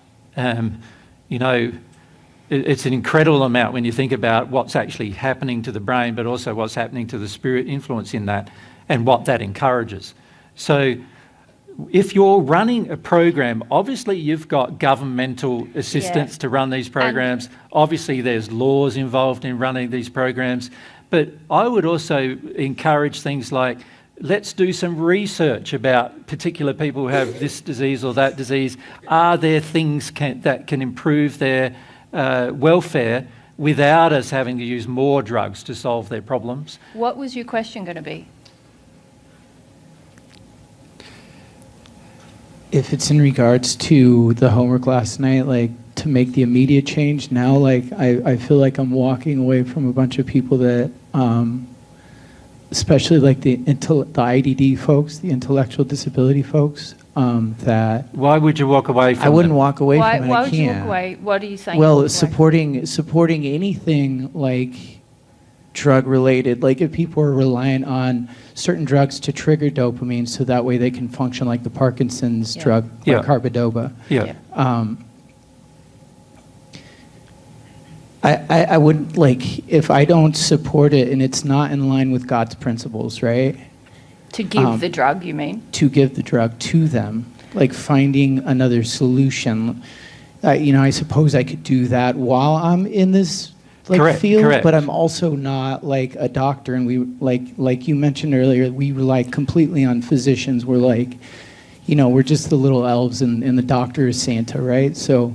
B: It's an incredible amount when you think about what's actually happening to the brain, but also what's happening to the spirit influence in that and what that encourages. So if you're running a program, obviously you've got governmental assistance to run these programs. Obviously there's laws involved in running these programs. But I would also encourage things like, let's do some research about particular people who have this disease or that disease. Are there things that can improve their welfare without us having to use more drugs to solve their problems?
C: What was your question going to be?
L: If it's in regards to the homework last night, like to make the immediate change now, like I feel like I'm walking away from a bunch of people that, especially like the IDD folks, the intellectual disability folks, that...
B: Why would you walk away from
L: I wouldn't
B: them?
L: walk away from it.
C: Why
L: I
C: would you
L: can't.
C: walk away? What are you saying?
L: Well, supporting anything like drug related, like if people are relying on certain drugs to trigger dopamine so that way they can function like the Parkinson's drug, like carbidopa. I wouldn't, like, if I don't support it and it's not in line with God's principles, right?
C: To give the drug, you mean?
L: To give the drug to them, like finding another solution. I suppose I could do that while I'm in this field, but I'm also not like a doctor. And we, like you mentioned earlier, we rely completely on physicians. We're like, we're just the little elves, and the doctor is Santa, right? So,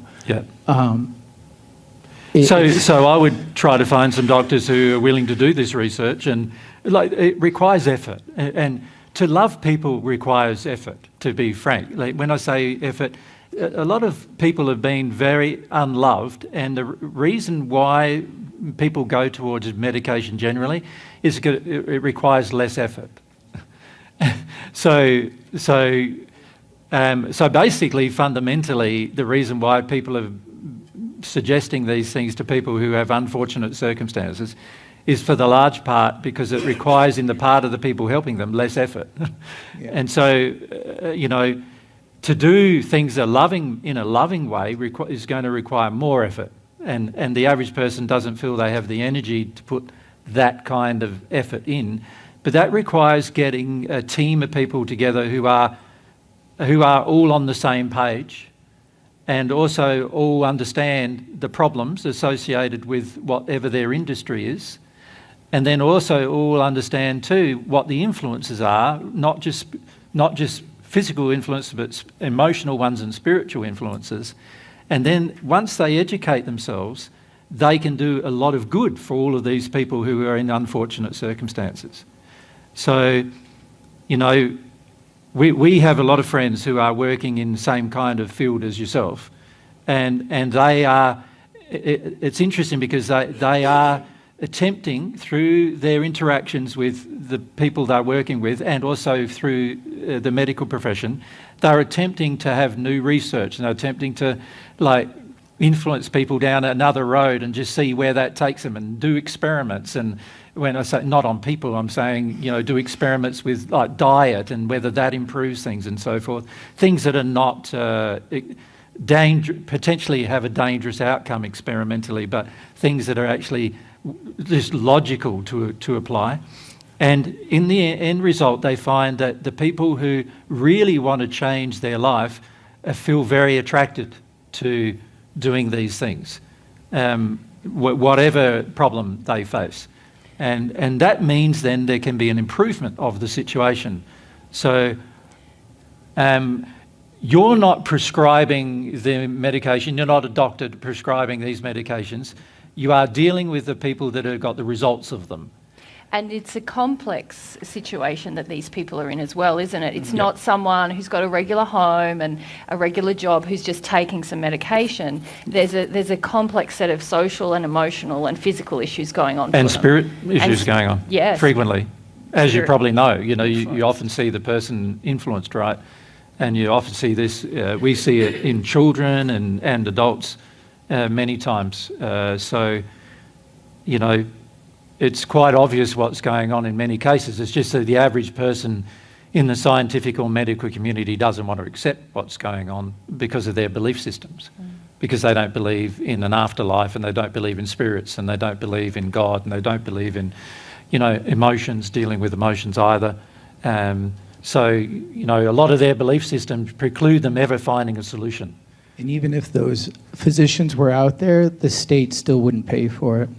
B: So I would try to find some doctors who are willing to do this research, and it requires effort. And to love people requires effort, to be frank. Like when I say effort, a lot of people have been very unloved, and the reason why people go towards medication generally is because it requires less effort. So basically, fundamentally, the reason why people are suggesting these things to people who have unfortunate circumstances is for the large part because it requires in the part of the people helping them less effort. And so, to do things in a loving way is going to require more effort. And the average person doesn't feel they have the energy to put that kind of effort in. But that requires getting a team of people together who are all on the same page and also all understand the problems associated with whatever their industry is, and then also all understand too what the influences are, not just physical influences, but emotional ones and spiritual influences. And then once they educate themselves, they can do a lot of good for all of these people who are in unfortunate circumstances. So, we have a lot of friends who are working in the same kind of field as yourself, and they are. It's interesting because they are attempting through their interactions with the people they're working with, and also through the medical profession, they're attempting to have new research, and they're attempting to influence people down another road and just see where that takes them, and do experiments. And when I say not on people, I'm saying, do experiments with diet and whether that improves things and so forth. Things that are not potentially have a dangerous outcome experimentally, but things that are actually just logical to apply. And in the end result, they find that the people who really want to change their life feel very attracted to doing these things, whatever problem they face. And that means then there can be an improvement of the situation. So you're not prescribing the medication, you're not a doctor prescribing these medications, you are dealing with the people that have got the results of them.
C: And it's a complex situation that these people are in as well, isn't it? It's not someone who's got a regular home and a regular job who's just taking some medication. There's a complex set of social and emotional and physical issues going on.
B: And spirit issues going on.
C: Yes.
B: Frequently. As you probably know, you often see the person influenced, right? And you often see this, we see it in children and adults many times. It's quite obvious what's going on in many cases. It's just that the average person in the scientific or medical community doesn't want to accept what's going on because of their belief systems, because they don't believe in an afterlife, and they don't believe in spirits, and they don't believe in God, and they don't believe in, emotions, dealing with emotions either. So, you know, a lot of their belief systems preclude them ever finding a solution.
L: And even if those physicians were out there, the state still wouldn't pay for it.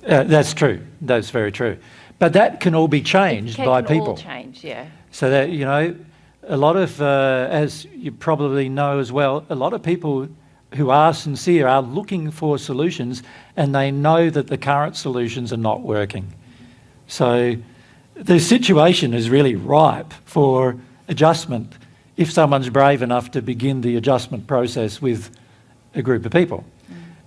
B: That's true. That's very true. But that can all be changed by people.
C: All change, yeah.
B: So that, you know, a lot of, as you probably know as well, a lot of people who are sincere are looking for solutions, and they know that the current solutions are not working. So the situation is really ripe for adjustment if someone's brave enough to begin the adjustment process with a group of people.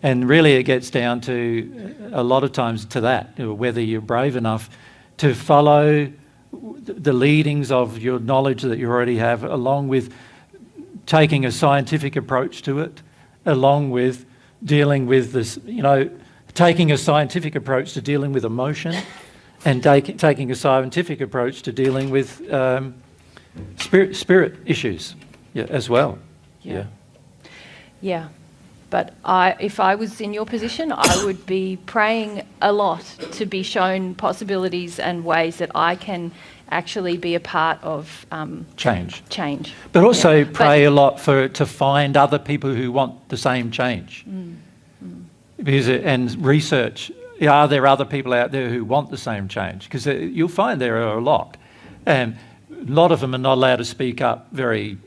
B: And really it gets down to, a lot of times, to that, whether you're brave enough to follow the leadings of your knowledge that you already have, along with taking a scientific approach to it, along with dealing with this, you know, taking a scientific approach to dealing with emotion, and taking a scientific approach to dealing with spirit issues, as well.
C: Yeah. But if I was in your position, I would be praying a lot to be shown possibilities and ways that I can actually be a part of
B: change.
C: But
B: also pray a lot to find other people who want the same change. Because and research, are there other people out there who want the same change? Because you'll find there are a lot. And a lot of them are not allowed to speak up very,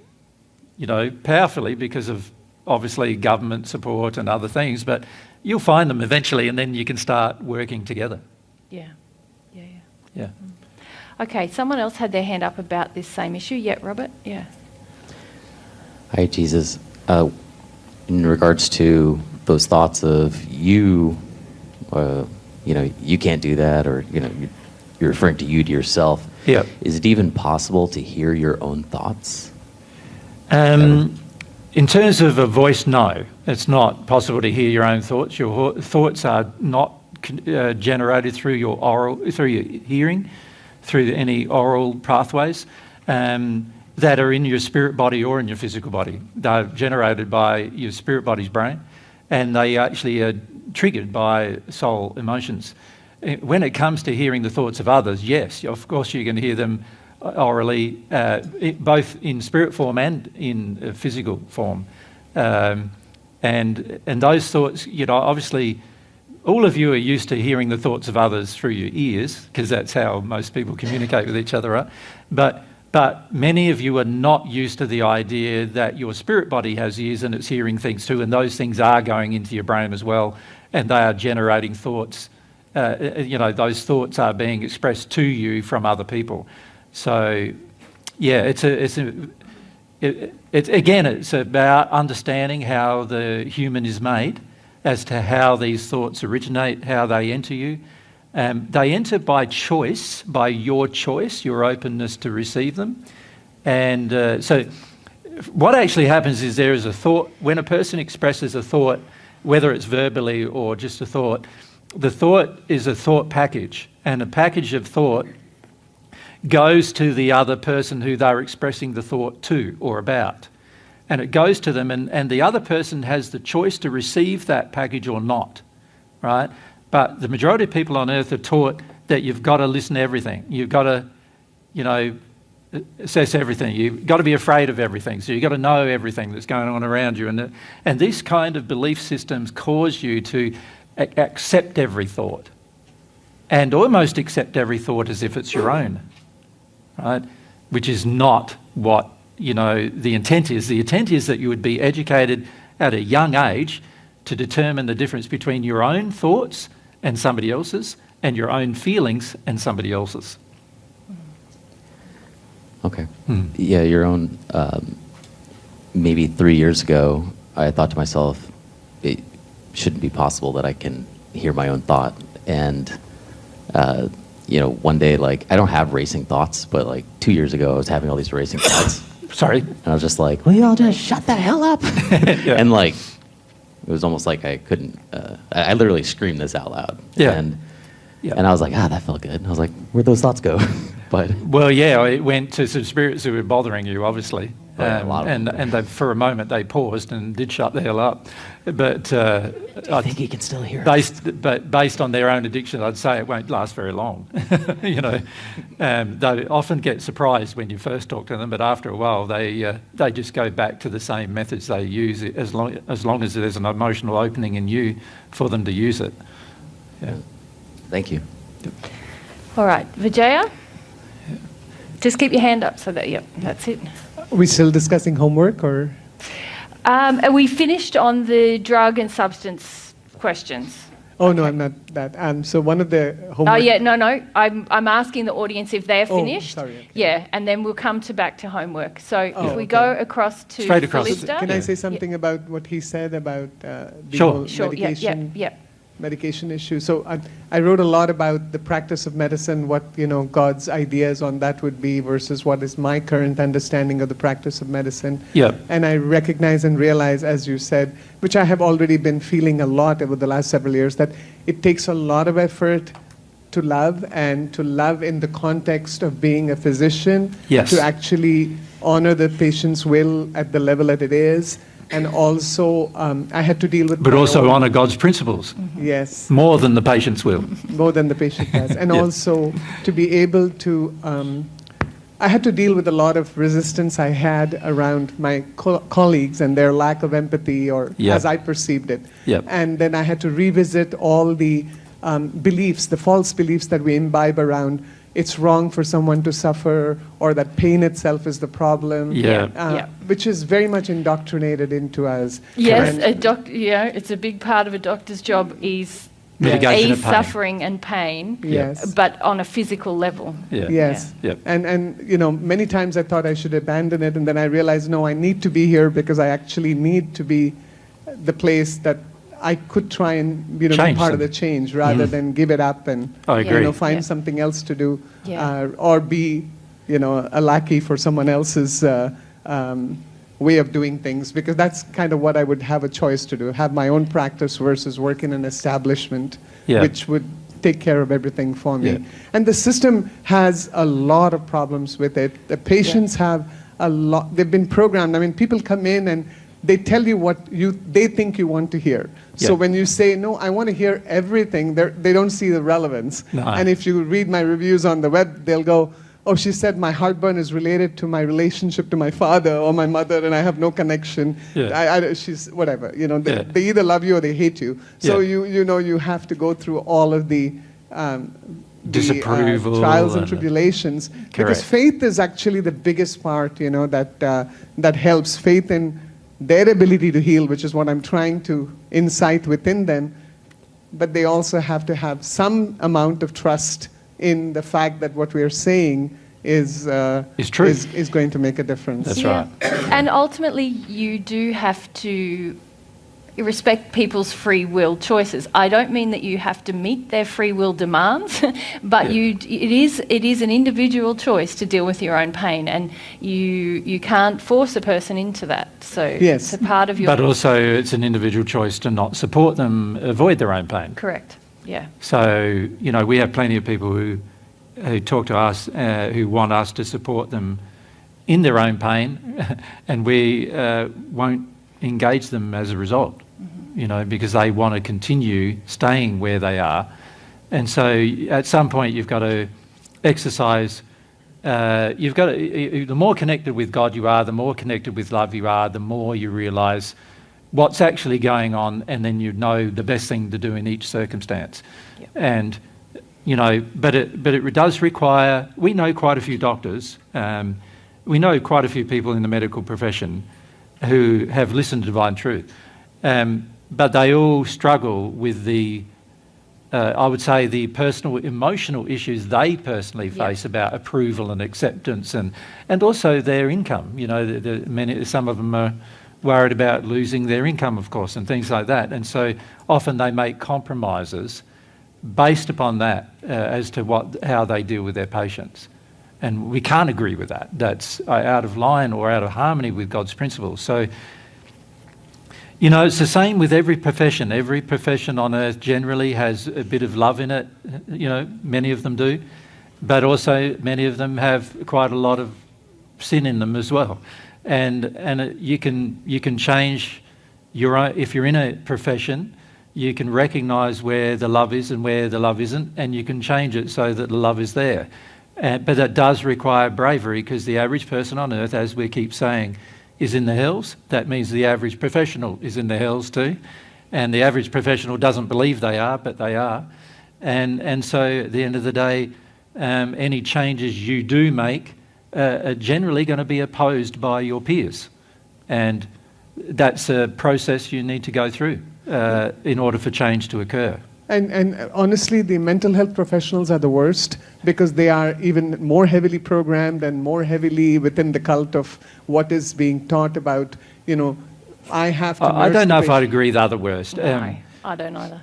B: you know, powerfully because of obviously government support and other things, but you'll find them eventually, and then you can start working together.
C: Yeah.
G: Okay, someone else had their hand up about this same issue. Yeah, Robert? Yeah.
M: Hi, Jesus. In regards to those thoughts of you know, you can't do that, or, you know, you're referring to you to yourself.
B: Yeah.
M: Is it even possible to hear your own thoughts?
B: In terms of a voice, no. It's not possible to hear your own thoughts. Your thoughts are not generated through your hearing, through any oral pathways that are in your spirit body or in your physical body. They're generated by your spirit body's brain, and they actually are triggered by soul emotions. When it comes to hearing the thoughts of others, yes, of course you can hear them orally, both in spirit form and in physical form. And those thoughts, you know, obviously all of you are used to hearing the thoughts of others through your ears, because that's how most people communicate with each other, right? But many of you are not used to the idea that your spirit body has ears and it's hearing things too, and those things are going into your brain as well, and they are generating thoughts. You know, those thoughts are being expressed to you from other people. So, yeah, it's about understanding how the human is made, as to how these thoughts originate, how they enter you. They enter by choice, by your choice, your openness to receive them. And so what actually happens is there is a thought. When a person expresses a thought, whether it's verbally or just a thought, the thought is a thought package, and a package of thought goes to the other person who they're expressing the thought to or about. And it goes to them, and the other person has the choice to receive that package or not, right? But the majority of people on earth are taught that you've got to listen to everything. You've got to, you know, assess everything. You've got to be afraid of everything. So you've got to know everything that's going on around you. And these kind of belief systems cause you to accept every thought, and almost accept every thought as if it's your own, right? Which is not what, you know, the intent is. The intent is that you would be educated at a young age to determine the difference between your own thoughts and somebody else's, and your own feelings and somebody else's.
M: Okay. Yeah, your own, maybe 3 years ago, I thought to myself, it shouldn't be possible that I can hear my own thought. And, you know, one day, like, I don't have racing thoughts, but like 2 years ago, I was having all these racing thoughts.
B: Sorry.
M: And I was just like, will you all just shut the hell up? Yeah. And like, it was almost like I couldn't, I literally screamed this out loud.
B: Yeah.
M: And I was like, that felt good. And I was like, where'd those thoughts go? But
B: well, yeah, it went to some spirits who were bothering you, obviously.
M: yeah, a lot of them.
B: And they, for a moment they paused and did shut the hell up. But
M: I think he can still hear
B: but based on their own addiction, I'd say it won't last very long. You know, they often get surprised when you first talk to them, but after a while they just go back to the same methods they use as long as there's an emotional opening in you for them to use it. Yeah.
M: Thank you.
C: All right, Vijaya? Just keep your hand up so that, yep, that's it.
N: Are we still discussing homework or?
C: Are we finished on the drug and substance questions?
N: Oh, no, I'm not that. So one of the homework...
C: Oh, yeah, no. I'm asking the audience if they're finished.
N: Oh, sorry. Okay.
C: Yeah, and then we'll come back to homework. So if we
N: okay.
C: go across to
B: Straight across.
C: Felista.
N: Can I say something about what he said about the
B: Sure.
N: whole medication?
C: Yeah.
N: Medication issue. So I wrote a lot about the practice of medicine, what God's ideas on that would be versus what is my current understanding of the practice of medicine.
B: Yeah.
N: And I recognize and realize, as you said, which I have already been feeling a lot over the last several years, that it takes a lot of effort to love, and to love in the context of being a physician,
B: Yes.
N: to actually honor the patient's will at the level that it is. And also, I had to deal with...
B: But
N: my
B: also
N: own-
B: honour God's principles.
N: Yes.
B: More than the patient's will.
N: More than the patient does. And
B: Yeah.
N: also to be able to, I had to deal with a lot of resistance I had around my colleagues and their lack of empathy, or
B: Yep.
N: as I perceived it.
B: Yep.
N: And then I had to revisit all the beliefs, the false beliefs that we imbibe around it's wrong for someone to suffer, or that pain itself is the problem.
B: Yeah.
N: Which is very much indoctrinated into us.
C: Yes,
N: And-
C: it's a big part of a doctor's job is
B: Mitigation of
C: ease
B: pain.
C: suffering and pain,
N: Yes.
C: but on a physical level.
B: Yeah.
N: Yes.
B: Yep.
N: And many times I thought I should abandon it, and then I realized, no, I need to be here because I actually need to be the place that I could try and be
B: Change
N: part of the
B: something.
N: change, rather than give it up and
B: I agree.
N: find
C: Yeah.
N: something else to do,
C: Yeah.
N: or be a lackey for someone else's way of doing things, because that's kind of what I would have a choice to do, have my own practice versus work in an establishment,
B: Yeah.
N: which would take care of everything for me.
B: Yeah.
N: And the system has a lot of problems with it. The patients have a lot, they've been programmed. I mean, people come in and they tell you what they think you want to hear. So
B: Yeah.
N: when you say, no, I want to hear everything, they don't see the relevance.
B: No.
N: And if you read my reviews on the web, they'll go, oh, she said my heartburn is related to my relationship to my father or my mother, and I have no connection.
B: Yeah.
N: She's whatever.
B: Yeah.
N: They either love you or they hate you. So
B: Yeah.
N: you have to go through all of the
B: Disapproval
N: trials and
B: and-
N: tribulations. Because
B: Correct.
N: faith is actually the biggest part, that helps. Faith in their ability to heal, which is what I'm trying to incite within them. But they also have to have some amount of trust in the fact that what we are saying is
B: true.
N: is going to make a difference.
B: That's right.
C: And ultimately, you do have to respect people's free will choices. I don't mean that you have to meet their free will demands, but it is an individual choice to deal with your own pain, and you can't force a person into that. So
N: Yes.
C: it's a part of your...
B: But also it's an individual choice to not support them, avoid their own pain.
C: Correct, yeah.
B: So, we have plenty of people who talk to us, who want us to support them in their own pain, and we won't engage them as a result, because they want to continue staying where they are. And so at some point you've got to exercise, the more connected with God you are, the more connected with love you are, the more you realise what's actually going on, and then you know the best thing to do in each circumstance.
C: Yep.
B: And but it does require. We know quite a few doctors. We know quite a few people in the medical profession who have listened to divine truth, but they all struggle with I would say, the personal emotional issues they personally face about approval and acceptance, and also their income. Some of them are worried about losing their income, of course, and things like that. And so often they make compromises based upon that as to how they deal with their patients. And we can't agree with that. That's out of line or out of harmony with God's principles. So, it's the same with every profession. Every profession on earth generally has a bit of love in it. Many of them do. But also many of them have quite a lot of sin in them as well. and you can change your own. If you're in a profession, you can recognise where the love is and where the love isn't, and you can change it so that the love is there. But that does require bravery, because the average person on earth, as we keep saying, is in the hells. That means the average professional is in the hells too. And the average professional doesn't believe they are, but they are. And so at the end of the day, any changes you do make are generally going to be opposed by your peers. And that's a process you need to go through in order for change to occur.
N: And honestly, the mental health professionals are the worst, because they are even more heavily programmed and more heavily within the cult of what is being taught about, I have to.
B: I don't know if I'd agree they're the worst.
C: No, I don't either.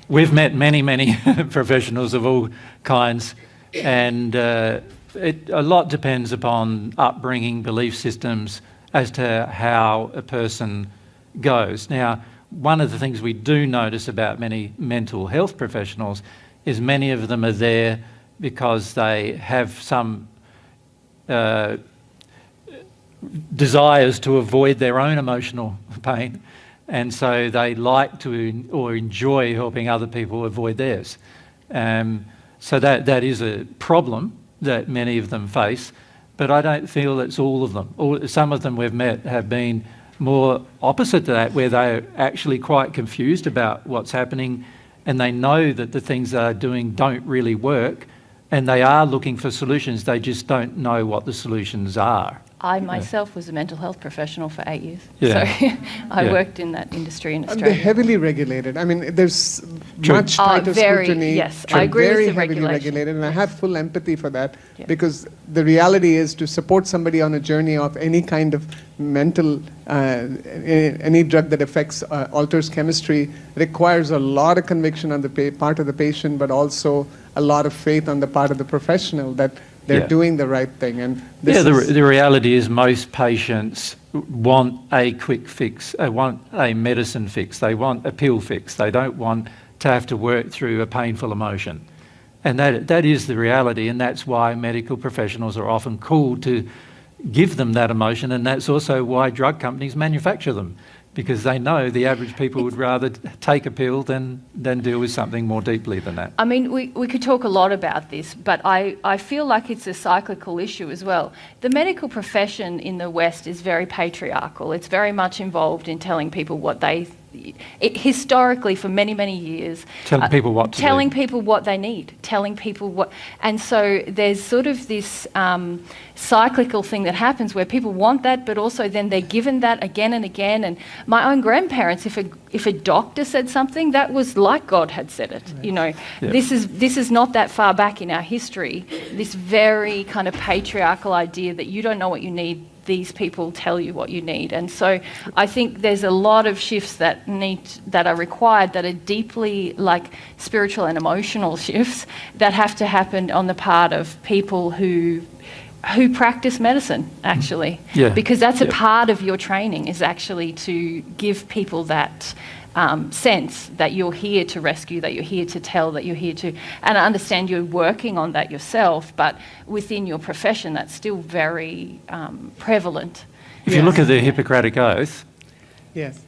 B: We've met many professionals of all kinds, and a lot depends upon upbringing, belief systems, as to how a person goes. Now, one of the things we do notice about many mental health professionals is many of them are there because they have some desires to avoid their own emotional pain, and so they like to or enjoy helping other people avoid theirs. So that is a problem that many of them face, but I don't feel it's all of them. Some of them we've met have been more opposite to that, where they're actually quite confused about what's happening, and they know that the things they're doing don't really work, and they are looking for solutions. They just don't know what the solutions are.
C: I myself was a mental health professional for 8 years.
B: Yeah.
C: So I worked in that industry in
N: And
C: Australia.
N: they're heavily regulated. I mean, there's much tighter scrutiny.
C: Yes, I agree
N: very
C: with the
N: heavily
C: regulation.
N: regulated, and I have full empathy for that, because the reality is, to support somebody on a journey of any kind of mental, any drug that affects, alters chemistry, requires a lot of conviction on the part of the patient, but also a lot of faith on the part of the professional that they're doing the right thing. And this
B: the reality is most patients want a quick fix. They want a medicine fix. They want a pill fix. They don't want to have to work through a painful emotion. And that is the reality, and that's why medical professionals are often called to give them that emotion, and that's also why drug companies manufacture them, because they know the average people would rather take a pill than deal with something more deeply than that.
C: I mean, we could talk a lot about this, but I feel like it's a cyclical issue as well. The medical profession in the West is very patriarchal. It's very much involved in telling people what they... historically, for many years,
B: telling people what to
C: telling
B: do.
C: people what they need, telling people what, and so there's sort of this cyclical thing that happens where people want that, but also then they're given that again and again. And my own grandparents, if a doctor said something, that was like God had said it.
B: Right.
C: This is not that far back in our history. This very kind of patriarchal idea that you don't know what you need, these people tell you what you need. And so I think there's a lot of shifts that are required, that are deeply like spiritual and emotional shifts that have to happen on the part of people who practice medicine, actually. Because that's a part of your training, is actually to give people that sense that you're here to rescue, that you're here to tell, that you're here to... And I understand you're working on that yourself, but within your profession, that's still very prevalent.
B: If you look at the Hippocratic Oath,
N: yes,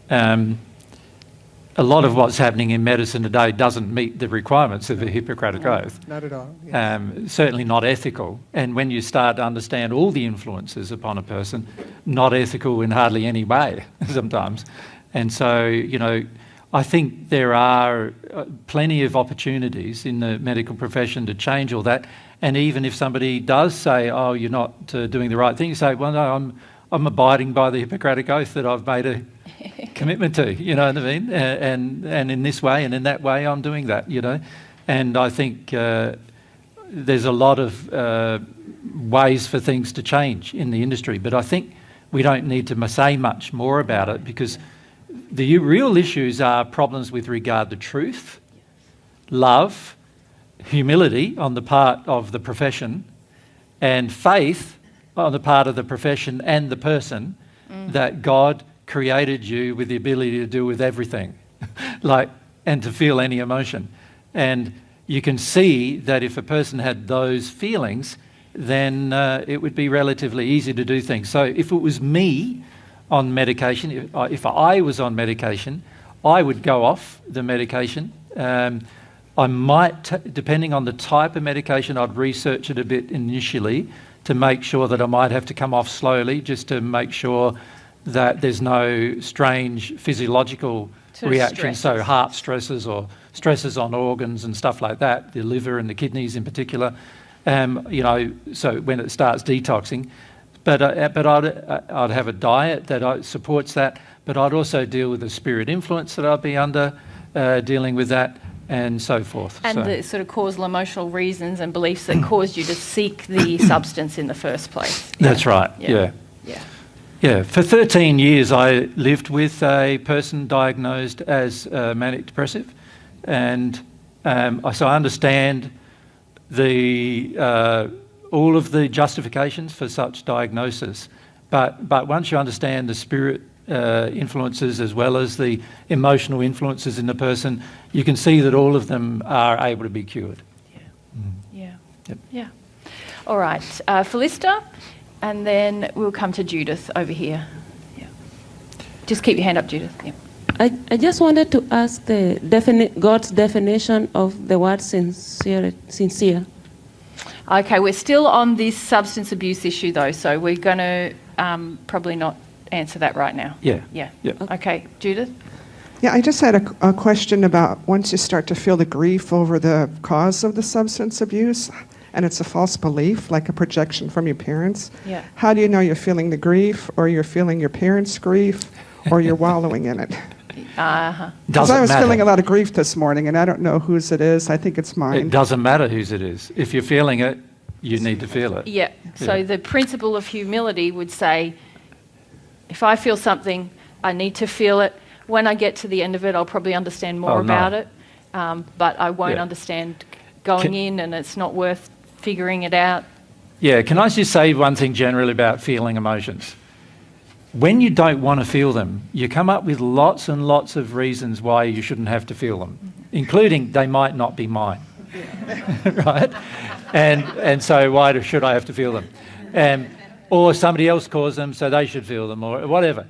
B: a lot of what's happening in medicine today doesn't meet the requirements of the Hippocratic Oath.
N: Not at all. Yes.
B: Certainly not ethical. And when you start to understand all the influences upon a person, not ethical in hardly any way sometimes. And so, I think there are plenty of opportunities in the medical profession to change all that. And even if somebody does say, oh, you're not doing the right thing, you say, well, no, I'm abiding by the Hippocratic Oath that I've made a commitment to, you know what I mean? And in this way and in that way, I'm doing that, And I think there's a lot of ways for things to change in the industry, but I think we don't need to say much more about it, because the real issues are problems with regard to truth, love, humility on the part of the profession, and faith on the part of the profession and the person, that God created you with the ability to deal with everything, and to feel any emotion. And you can see that if a person had those feelings, then it would be relatively easy to do things. So if it was me on medication, if I was on medication, I would go off the medication. I might, depending on the type of medication, I'd research it a bit initially to make sure that I might have to come off slowly, just to make sure that there's no strange physiological reactions, so heart stresses or stresses on organs and stuff like that, the liver and the kidneys in particular, so when it starts detoxing. But I'd have a diet that supports that, but I'd also deal with the spirit influence that I'd be under, dealing with that, and so forth.
C: And the sort of causal emotional reasons and beliefs that caused you to seek the substance in the first place.
B: That's right, yeah. Yeah, for 13 years I lived with a person diagnosed as manic depressive, and so I understand all of the justifications for such diagnosis. But once you understand the spirit influences as well as the emotional influences in the person, you can see that all of them are able to be cured.
C: Yeah. All right, Felista, and then we'll come to Judith over here. Yeah. Just keep your hand up, Judith. Yeah.
O: I just wanted to ask God's definition of the word sincere.
C: Okay, we're still on this substance abuse issue though, so we're going to probably not answer that right now.
B: Yeah.
C: Okay, Judith?
P: Yeah, I just had a question about once you start to feel the grief over the cause of the substance abuse, and it's a false belief, like a projection from your parents.
C: Yeah.
P: How do you know you're feeling the grief, or you're feeling your parents' grief, or you're wallowing in it? Because I was feeling a lot of grief this morning, and I don't know whose it is. I think it's mine.
B: It doesn't matter whose it is. If you're feeling it, you need to feel it.
C: Yeah. So the principle of humility would say, if I feel something, I need to feel it. When I get to the end of it, I'll probably understand more about it, but I won't understand going in, and it's not worth figuring it out.
B: Yeah, can I just say one thing generally about feeling emotions? When you don't want to feel them, you come up with lots and lots of reasons why you shouldn't have to feel them, including they might not be mine, right? And so why should I have to feel them? Or somebody else caused them, so they should feel them, or whatever.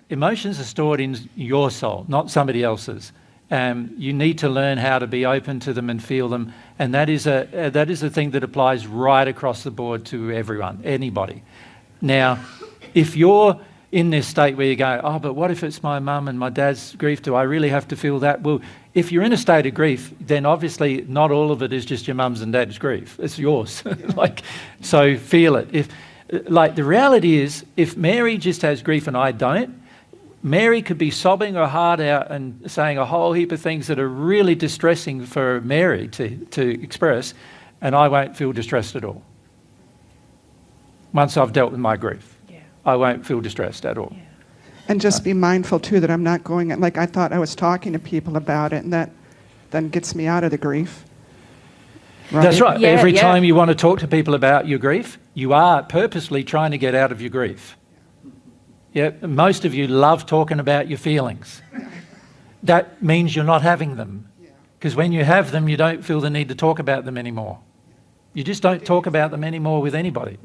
B: Emotions are stored in your soul, not somebody else's. You need to learn how to be open to them and feel them, and that is a thing that applies right across the board to everyone, anybody. Now, if you're in this state where you go, oh, but what if it's my mum and my dad's grief? Do I really have to feel that? Well, if you're in a state of grief, then obviously not all of it is just your mum's and dad's grief. It's yours. So feel it. The reality is, if Mary just has grief and I don't, Mary could be sobbing her heart out and saying a whole heap of things that are really distressing for Mary to express, and I won't feel distressed at all. Once I've dealt with my grief, I won't feel distressed at all.
P: And just be mindful, too, that I'm not going, like I thought I was talking to people about it, and that then gets me out of the grief. Right?
B: That's right. Every time you want to talk to people about your grief, you are purposely trying to get out of your grief. Yeah, most of you love talking about your feelings. That means you're not having them. Because when you have them, you don't feel the need to talk about them anymore. You just don't talk about them anymore with anybody.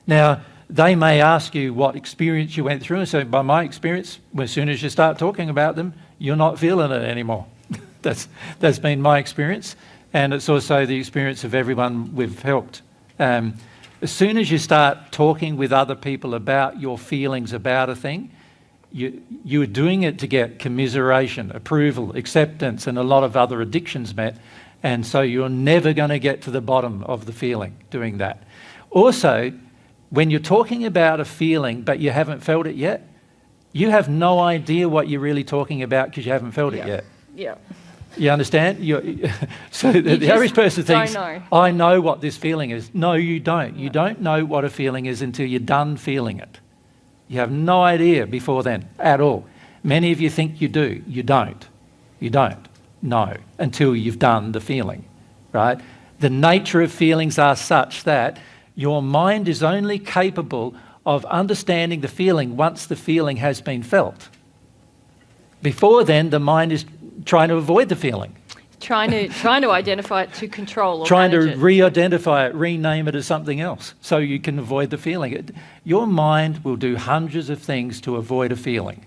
B: Now, they may ask you what experience you went through, and so by my experience, as soon as you start talking about them, you're not feeling it anymore. That's been my experience, and it's also the experience of everyone we've helped. As soon as you start talking with other people about your feelings about a thing, you're doing it to get commiseration, approval, acceptance, and a lot of other addictions met, and so you're never going to get to the bottom of the feeling doing that. Also, when you're talking about a feeling but you haven't felt it yet, you have no idea what you're really talking about because you haven't felt it yet.
C: Yeah.
B: You understand? So the average person thinks, I know what this feeling is. No, you don't. You don't know what a feeling is until you're done feeling it. You have no idea before then at all. Many of you think you do. You don't. You don't know until you've done the feeling, right? The nature of feelings are such that your mind is only capable of understanding the feeling once the feeling has been felt. Before then, the mind is trying to avoid the feeling.
C: Trying to identify it to control or
B: trying
C: manage
B: to
C: it.
B: re-identify it, rename it as something else so you can avoid the feeling. Your mind will do hundreds of things to avoid a feeling,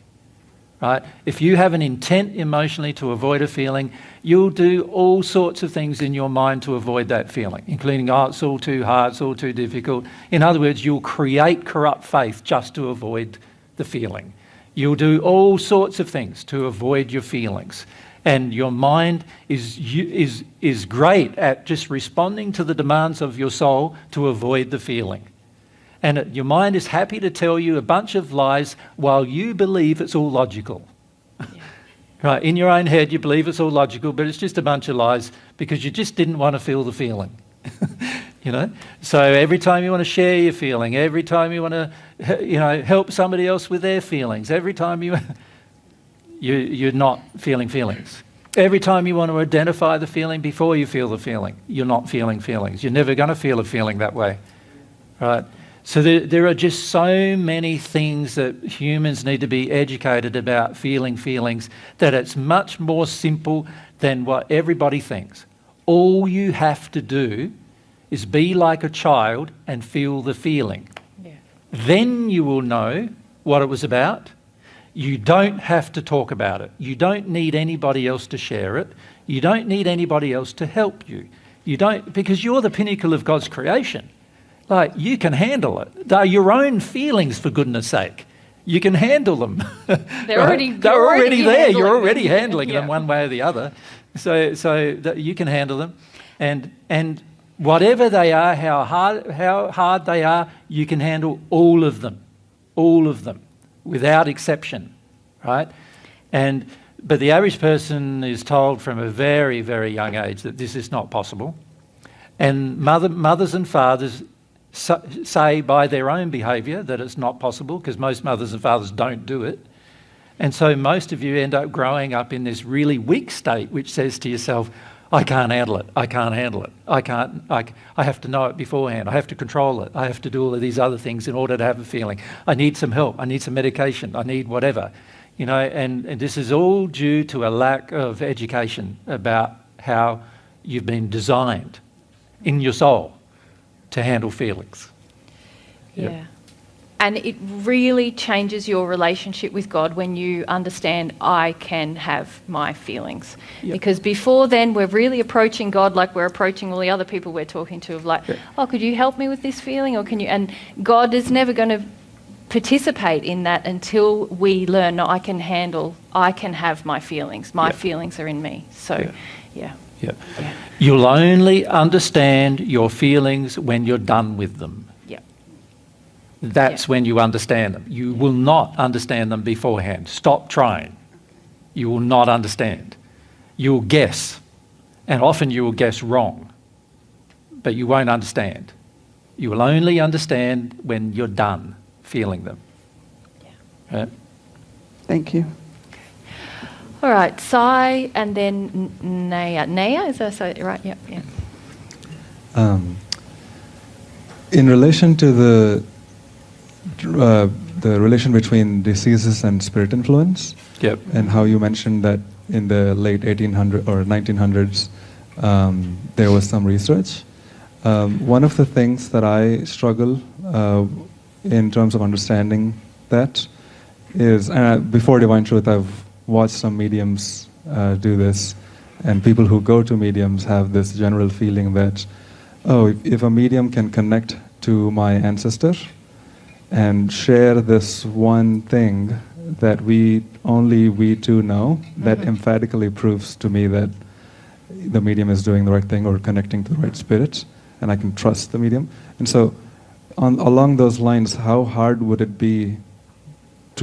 B: right? If you have an intent emotionally to avoid a feeling, you'll do all sorts of things in your mind to avoid that feeling, including, oh, it's all too hard, it's all too difficult. In other words, you'll create corrupt faith just to avoid the feeling. You'll do all sorts of things to avoid your feelings. And your mind is great at just responding to the demands of your soul to avoid the feeling. And your mind is happy to tell you a bunch of lies while you believe it's all logical. Yeah. Right, in your own head you believe it's all logical, but it's just a bunch of lies because you just didn't want to feel the feeling. You know? So every time you want to share your feeling, every time you want to help somebody else with their feelings, every time you're not feeling feelings. Every time you want to identify the feeling before you feel the feeling, you're not feeling feelings. You're never going to feel a feeling that way, right? So there are just so many things that humans need to be educated about feeling feelings that it's much more simple than what everybody thinks. All you have to do is be like a child and feel the feeling. Yeah. Then you will know what it was about. You don't have to talk about it. You don't need anybody else to share it. You don't need anybody else to help you. You don't, because you're the pinnacle of God's creation. Like, you can handle it. They're your own feelings, for goodness sake. You can handle them.
C: They're already
B: there. You're already
C: them.
B: handling them one way or the other. So that you can handle them. And whatever they are, how hard they are, you can handle all of them. All of them. Without exception, right? But the average person is told from a very, very young age that this is not possible. And mothers and fathers say by their own behaviour that it's not possible, because most mothers and fathers don't do it. And so most of you end up growing up in this really weak state which says to yourself, I can't handle it, I can't handle it, I have to know it beforehand, I have to control it, I have to do all of these other things in order to have a feeling. I need some help, I need some medication, I need whatever. You know, and this is all due to a lack of education about how you've been designed in your soul to handle feelings.
C: Yeah.
B: Yep.
C: And it really changes your relationship with God when you understand I can have my feelings. Yep. Because before then, we're really approaching God like we're approaching all the other people we're talking to, of like, oh, could you help me with this feeling? Or can you? And God is never going to participate in that until we learn, no, I can have my feelings. My feelings are in me. So, yeah.
B: You'll only understand your feelings when you're done with them. That's when you understand them. You will not understand them beforehand. Stop trying. You will not understand. You'll guess, and often you will guess wrong, but you won't understand. You will only understand when you're done feeling them. Right?
P: Thank you.
C: All right, Sai and then Naya. Naya, is that so, right? Yep.
Q: In relation to the relation between diseases and spirit influence, and how you mentioned that in the late 1800s or 1900s there was some research. One of the things that I struggle in terms of understanding that is, before Divine Truth, I've watched some mediums do this, and people who go to mediums have this general feeling that, oh, if a medium can connect to my ancestor and share this one thing that only we two know, that emphatically proves to me that the medium is doing the right thing or connecting to the right spirit, and I can trust the medium. And so along those lines, how hard would it be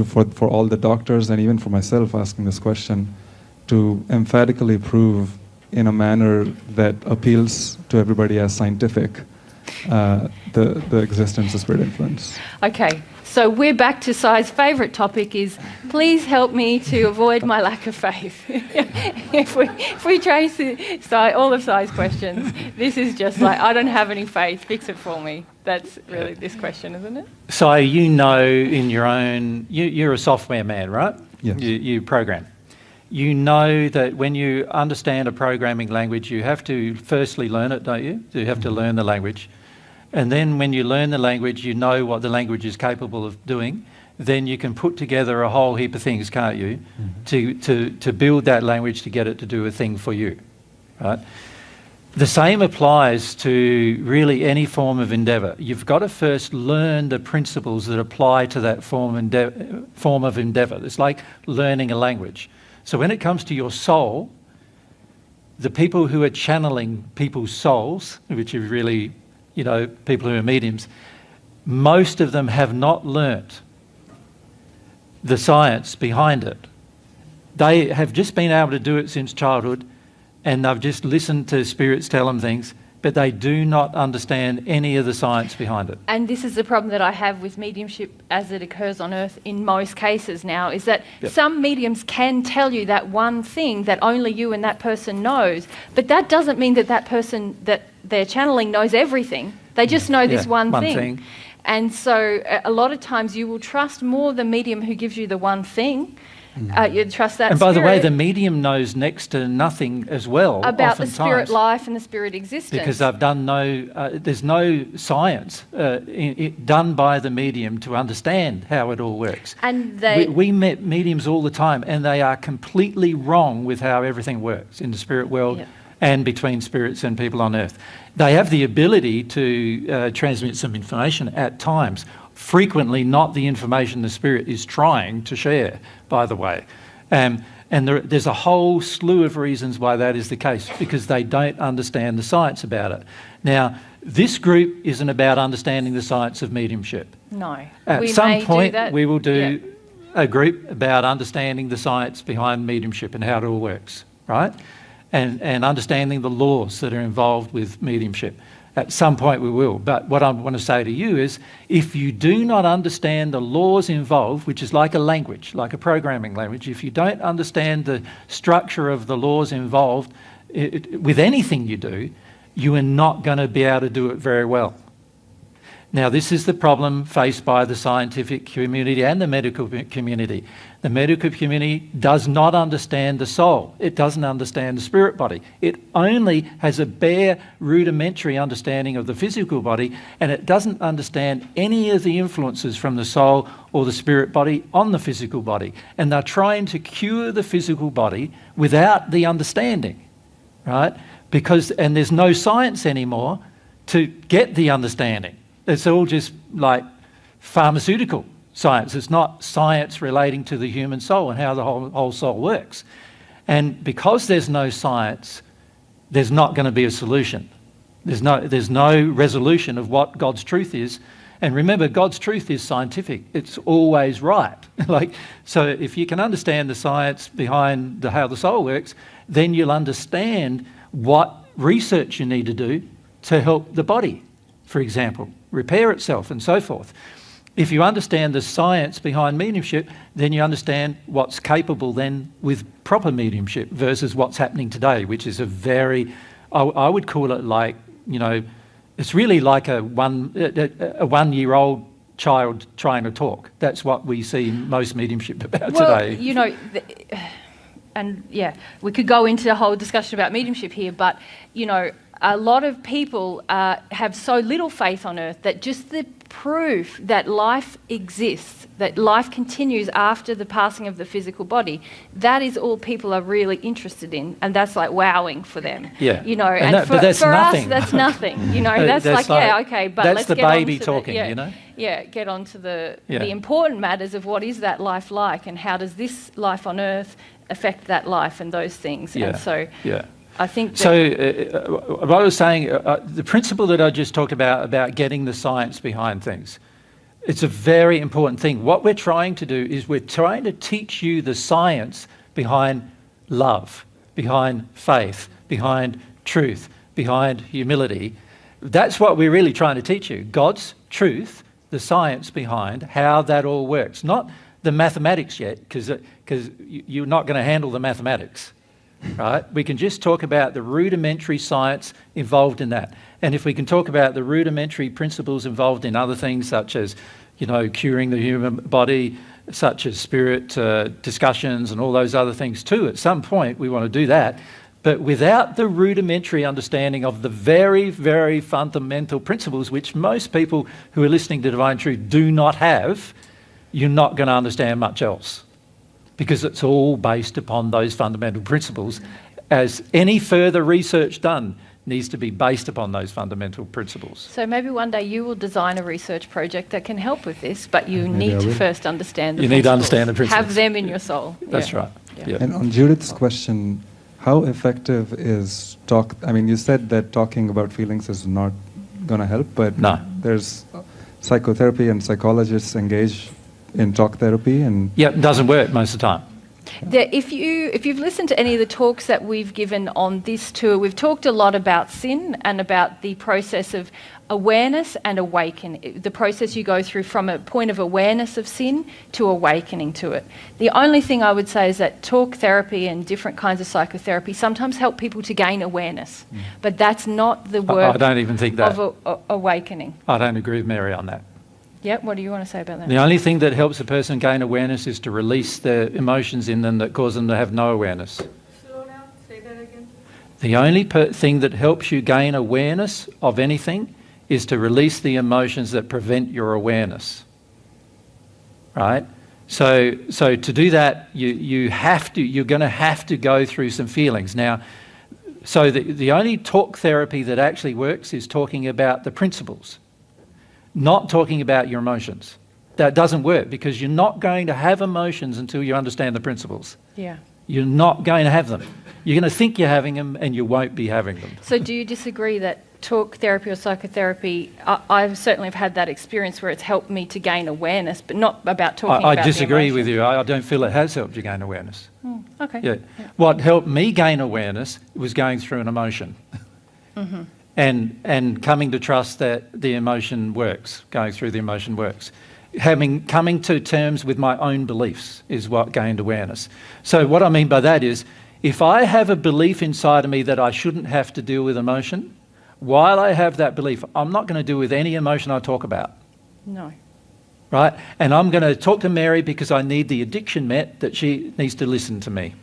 Q: for all the doctors and even for myself asking this question to emphatically prove in a manner that appeals to everybody as scientific the existence of spirit influence?
C: Okay, so we're back to Sai's favourite topic is, please help me to avoid my lack of faith. if we trace all of Sai's questions, this is just like, I don't have any faith, fix it for me. That's really this question, isn't it?
B: So you know in your own, you're a software man, right?
Q: Yes.
B: You program. you know that when you understand a programming language, you have to firstly learn it, don't you? You have to learn the language. And then when you learn the language, you know what the language is capable of doing. Then you can put together a whole heap of things, can't you, to build that language to get it to do a thing for you, right? The same applies to really any form of endeavour. You've got to first learn the principles that apply to that form of endeavour. It's like learning a language. So when it comes to your soul, the people who are channeling people's souls, which are really, you know, people who are mediums, most of them have not learnt the science behind it. They have just been able to do it since childhood, and they've just listened to spirits tell them things, but they do not understand any of the science behind it.
C: And this is the problem that I have with mediumship as it occurs on Earth in most cases now, is that some mediums can tell you that one thing that only you and that person knows, but that doesn't mean that that person that they're channeling knows everything. They just know this one thing. And so a lot of times you will trust more the medium who gives you the one thing. You trust that.
B: And by the way, the medium knows next to nothing as well
C: about the spirit life and the spirit existence,
B: because they've done there's no science done by the medium to understand how it all works.
C: And
B: we met mediums all the time, and they are completely wrong with how everything works in the spirit world and between spirits and people on Earth. They have the ability to transmit some information at times. Frequently not the information the spirit is trying to share, by the way. And there's a whole slew of reasons why that is the case, because they don't understand the science about it. Now, this group isn't about understanding the science of mediumship.
C: No.
B: At some point, we will do a group about understanding the science behind mediumship and how it all works, right? And understanding the laws that are involved with mediumship. At some point we will. But what I want to say to you is, if you do not understand the laws involved, which is like a language, like a programming language, if you don't understand the structure of the laws involved with anything you do, you are not going to be able to do it very well. Now, this is the problem faced by the scientific community and the medical community. The medical community does not understand the soul. It doesn't understand the spirit body. It only has a bare, rudimentary understanding of the physical body, and it doesn't understand any of the influences from the soul or the spirit body on the physical body. And they're trying to cure the physical body without the understanding, right? And there's no science anymore to get the understanding. It's all just like pharmaceutical science. It's not science relating to the human soul and how the whole soul works. And because there's no science, there's not going to be a solution. There's no resolution of what God's truth is. And remember, God's truth is scientific. It's always right. So if you can understand the science behind how the soul works, then you'll understand what research you need to do to help the body, for example, repair itself and so forth. If you understand the science behind mediumship, then you understand what's capable then with proper mediumship versus what's happening today, which is I would call it like, it's really like a one-year-old child trying to talk. That's what we see most mediumship about today.
C: We could go into a whole discussion about mediumship here, but, a lot of people have so little faith on Earth that just the proof that life exists, that life continues after the passing of the physical body, that is all people are really interested in, and that's like wowing for them.
B: Yeah.
C: And for us, that's nothing. That's let's
B: that's the
C: get
B: baby
C: on to
B: talking.
C: Get on to the important matters of what is that life like, and how does this life on Earth affect that life, and those things.
B: Yeah.
C: And so.
B: Yeah.
C: I think
B: what I was saying, the principle that I just talked about getting the science behind things, it's a very important thing. What we're trying to do is we're trying to teach you the science behind love, behind faith, behind truth, behind humility. That's what we're really trying to teach you. God's truth, the science behind how that all works. Not the mathematics yet, because you're not going to handle the mathematics. Right? We can just talk about the rudimentary science involved in that. And if we can talk about the rudimentary principles involved in other things, such as, curing the human body, such as spirit discussions and all those other things too. At some point, we want to do that. But without the rudimentary understanding of the very, very fundamental principles, which most people who are listening to Divine Truth do not have, you're not going to understand much else. Because it's all based upon those fundamental principles. As any further research done needs to be based upon those fundamental principles.
C: So maybe one day you will design a research project that can help with this, but you
Q: Maybe
C: need
Q: I
C: to
Q: will.
C: first understand the
B: You
C: principles.
B: need to understand the principles.
C: Have them in your soul.
B: That's
C: Yeah.
B: right.
C: Yeah.
B: Yeah.
Q: And on Judith's question, how effective is talk? I mean, you said that talking about feelings is not going to help, but
B: No.
Q: there's psychotherapy and psychologists engage in talk therapy, and
B: Yeah, it doesn't work most of the time.
C: If you've listened to any of the talks that we've given on this tour, we've talked a lot about sin and about the process of awareness and awakening, the process you go through from a point of awareness of sin to awakening to it. The only thing I would say is that talk therapy and different kinds of psychotherapy sometimes help people to gain awareness, but that's not the work
B: I don't even think that.
C: of awakening.
B: I don't agree with Mary on that.
C: Yeah, what do you want to say about that?
B: The only thing that helps a person gain awareness is to release the emotions in them that cause them to have no awareness.
F: Slow down, say that again.
B: The only thing that helps you gain awareness of anything is to release the emotions that prevent your awareness. Right? So to do that, you're going to have to go through some feelings. Now, so the only talk therapy that actually works is talking about the principles, not talking about your emotions. That doesn't work because you're not going to have emotions until you understand the principles.
C: Yeah.
B: You're not going to have them. You're going to think you're having them and you won't be having them.
C: So do you disagree that talk therapy or psychotherapy, I certainly have had that experience where it's helped me to gain awareness, but not about talking about
B: I disagree
C: the
B: with you. I don't feel it has helped you gain awareness.
C: Okay.
B: Yeah. What helped me gain awareness was going through an emotion.
C: Mm-hmm.
B: And coming to trust that the emotion works, going through the emotion works. Coming to terms with my own beliefs is what gained awareness. So what I mean by that is, if I have a belief inside of me that I shouldn't have to deal with emotion, while I have that belief, I'm not going to deal with any emotion I talk about.
C: No.
B: Right? And I'm going to talk to Mary because I need the addiction met that she needs to listen to me.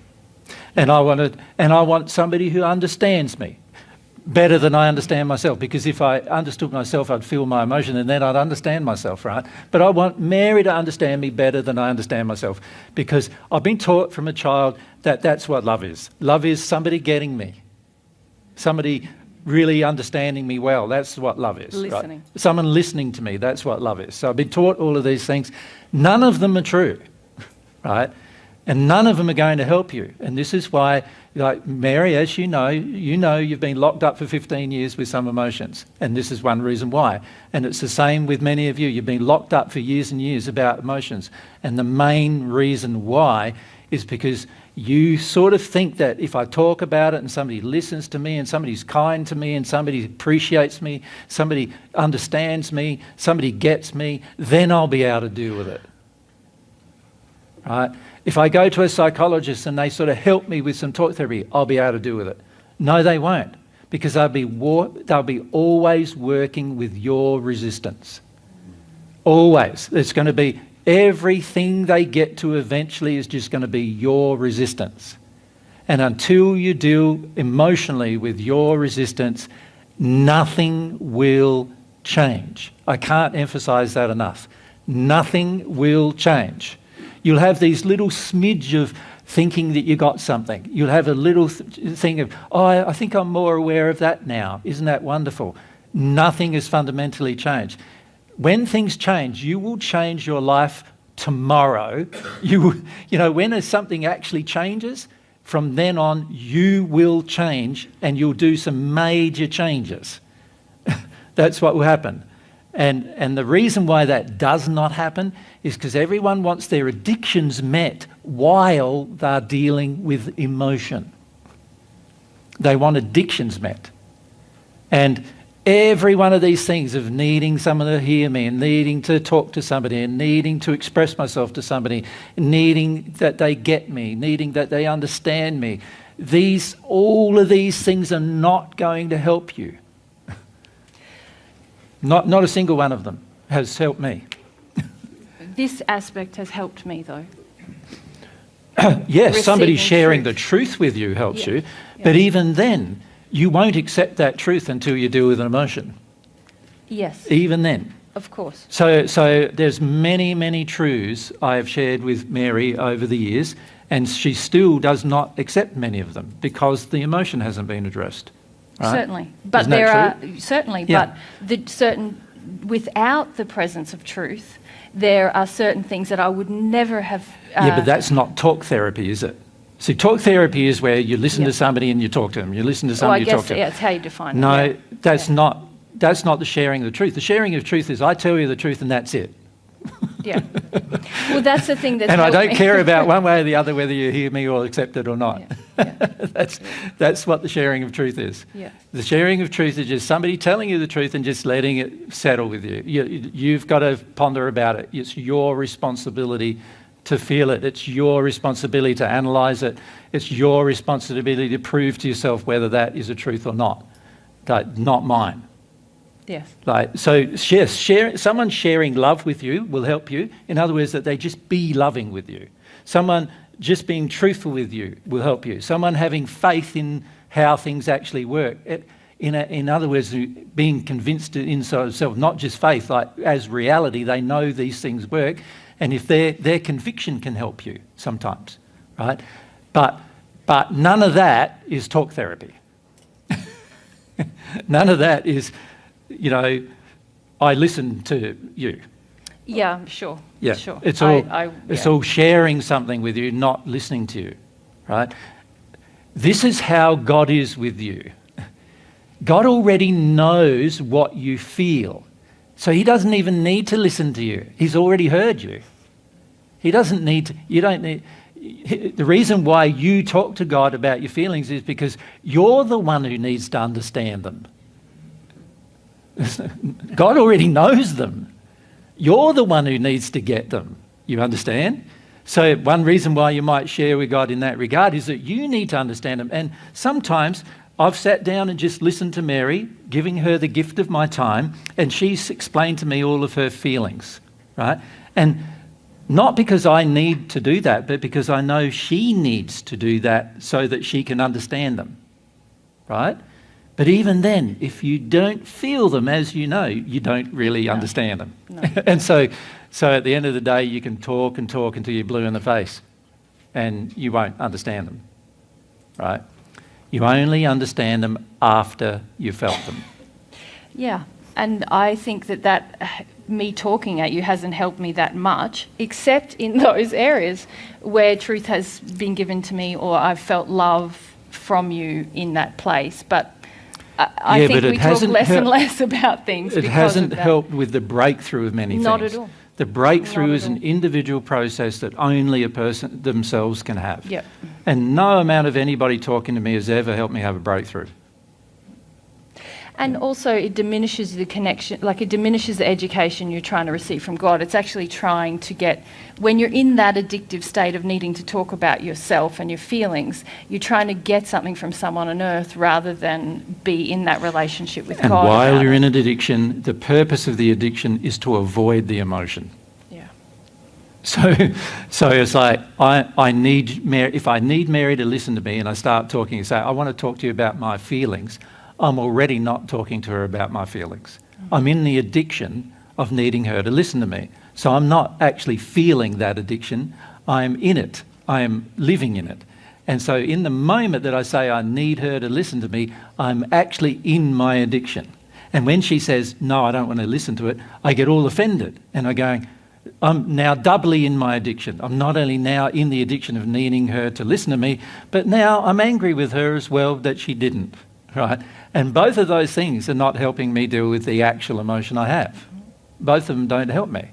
B: And I want somebody who understands me better than I understand myself, because if I understood myself, I'd feel my emotion and then I'd understand myself, right? But I want Mary to understand me better than I understand myself, because I've been taught from a child that that's what love is. Love is somebody getting me, somebody really understanding me well. That's what love is.
C: Listening.
B: Right? Someone listening to me, that's what love is. So I've been taught all of these things. None of them are true, right? And none of them are going to help you. And this is why, like Mary, as you know you've been locked up for 15 years with some emotions. And this is one reason why. And it's the same with many of you. You've been locked up for years and years about emotions. And the main reason why is because you sort of think that if I talk about it and somebody listens to me and somebody's kind to me and somebody appreciates me, somebody understands me, somebody gets me, then I'll be able to deal with it. Right? If I go to a psychologist and they sort of help me with some talk therapy, I'll be able to deal with it. No, they won't, because they'll be always working with your resistance. Always. It's going to be everything they get to eventually is just going to be your resistance. And until you deal emotionally with your resistance, nothing will change. I can't emphasize that enough. Nothing will change. You'll have these little smidge of thinking that you got something. You'll have a little thing of, oh, I think I'm more aware of that now. Isn't that wonderful? Nothing has fundamentally changed. When things change, you will change your life tomorrow. When something actually changes, from then on, you will change and you'll do some major changes. That's what will happen. And the reason why that does not happen is because everyone wants their addictions met while they're dealing with emotion. They want addictions met. And every one of these things of needing someone to hear me and needing to talk to somebody and needing to express myself to somebody, needing that they get me, needing that they understand me, all of these things are not going to help you. Not a single one of them has helped me.
C: this aspect has helped me, though.
B: Yes, somebody
C: Receiving
B: sharing
C: truth.
B: the truth with you helps
C: Yeah.
B: you, but even then, you won't accept that truth until you deal with an emotion.
C: Yes.
B: Even then.
C: Of course.
B: So there's many, many truths I have shared with Mary over the years, and she still does not accept many of them because the emotion hasn't been addressed. Right?
C: Certainly, but
B: Isn't that
C: there are
B: true?
C: certainly,
B: Yeah.
C: but without the presence of truth, there are certain things that I would never have.
B: Yeah, but that's not talk therapy, is it? See, talk therapy is where you listen to somebody and you talk to them. You listen to somebody, you talk to them.
C: That's how you define it.
B: No,
C: yeah.
B: that's not. That's not the sharing of the truth. The sharing of truth is I tell you the truth and that's it.
C: Yeah. Well, that's the thing that's.
B: And I
C: helped
B: don't
C: me.
B: care about one way or the other whether you hear me or accept it or not. That's what the sharing of truth is.
C: Yeah.
B: The sharing of truth is just somebody telling you the truth and just letting it settle with you. You've got to ponder about it. It's your responsibility to feel it. It's your responsibility to analyse it. It's your responsibility to prove to yourself whether that is a truth or not. Not mine.
C: Yes.
B: Someone sharing love with you will help you. In other words, that they just be loving with you. Someone just being truthful with you will help you. Someone having faith in how things actually work. In other words, being convinced inside themselves, not just faith, like as reality, they know these things work. And if their conviction can help you sometimes, right? But none of that is talk therapy. None of that is, I listen to you.
C: Yeah, sure.
B: Yeah,
C: sure.
B: it's all sharing something with you, not listening to you, right? This is how God is with you. God already knows what you feel, so he doesn't even need to listen to you. He's already heard you. He doesn't need to, you don't need, the reason why you talk to God about your feelings is because you're the one who needs to understand them. God already knows them. You're the one who needs to get them. You understand? So one reason why you might share with God in that regard is that you need to understand them. And sometimes I've sat down and just listened to Mary, giving her the gift of my time, and she's explained to me all of her feelings, right? And not because I need to do that, but because I know she needs to do that so that she can understand them, right? But even then, if you don't feel them as you know, you don't really understand them.
C: No.
B: And so at the end of the day, you can talk and talk until you're blue in the face and you won't understand them, right? You only understand them after you've felt them.
C: Yeah, and I think that me talking at you hasn't helped me that much, except in those areas where truth has been given to me or I've felt love from you in that place. But I think we talk less and less about things.
B: It hasn't helped with the breakthrough of many things.
C: Not at all.
B: The breakthrough is an individual process that only a person themselves can have.
C: Yep.
B: And no amount of anybody talking to me has ever helped me have a breakthrough.
C: And also it diminishes the connection, like it diminishes the education you're trying to receive from God. It's actually trying to get, when you're in that addictive state of needing to talk about yourself and your feelings, you're trying to get something from someone on earth rather than be in that relationship with
B: And
C: God.
B: while you're in an addiction, the purpose of the addiction is to avoid the emotion.
C: Yeah.
B: So it's like, I need Mary, if I need Mary to listen to me and I start talking and say, I want to talk to you about my feelings, I'm already not talking to her about my feelings. I'm in the addiction of needing her to listen to me. So I'm not actually feeling that addiction. I'm in it. I am living in it. And so in the moment that I say I need her to listen to me, I'm actually in my addiction. And when she says, no, I don't want to listen to it, I get all offended. And I'm going, I'm now doubly in my addiction. I'm not only now in the addiction of needing her to listen to me, but now I'm angry with her as well that she didn't, right? And both of those things are not helping me deal with the actual emotion I have. Both of them don't help me.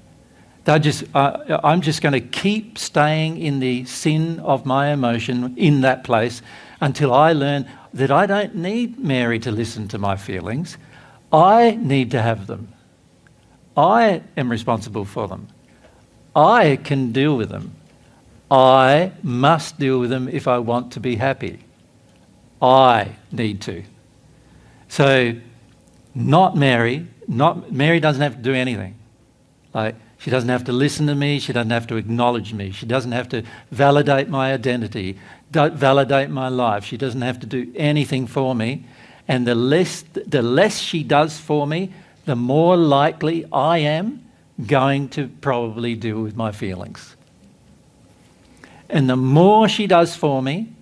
B: They're just, I'm just going to keep staying in the sin of my emotion in that place until I learn that I don't need Mary to listen to my feelings. I need to have them. I am responsible for them. I can deal with them. I must deal with them if I want to be happy. I need to. So, not Mary. Mary doesn't have to do anything. Like, She doesn't have to listen to me. She doesn't have to acknowledge me. She doesn't have to validate my identity, validate my life. She doesn't have to do anything for me. And the less she does for me, the more likely I am going to probably deal with my feelings. And the more she does for me,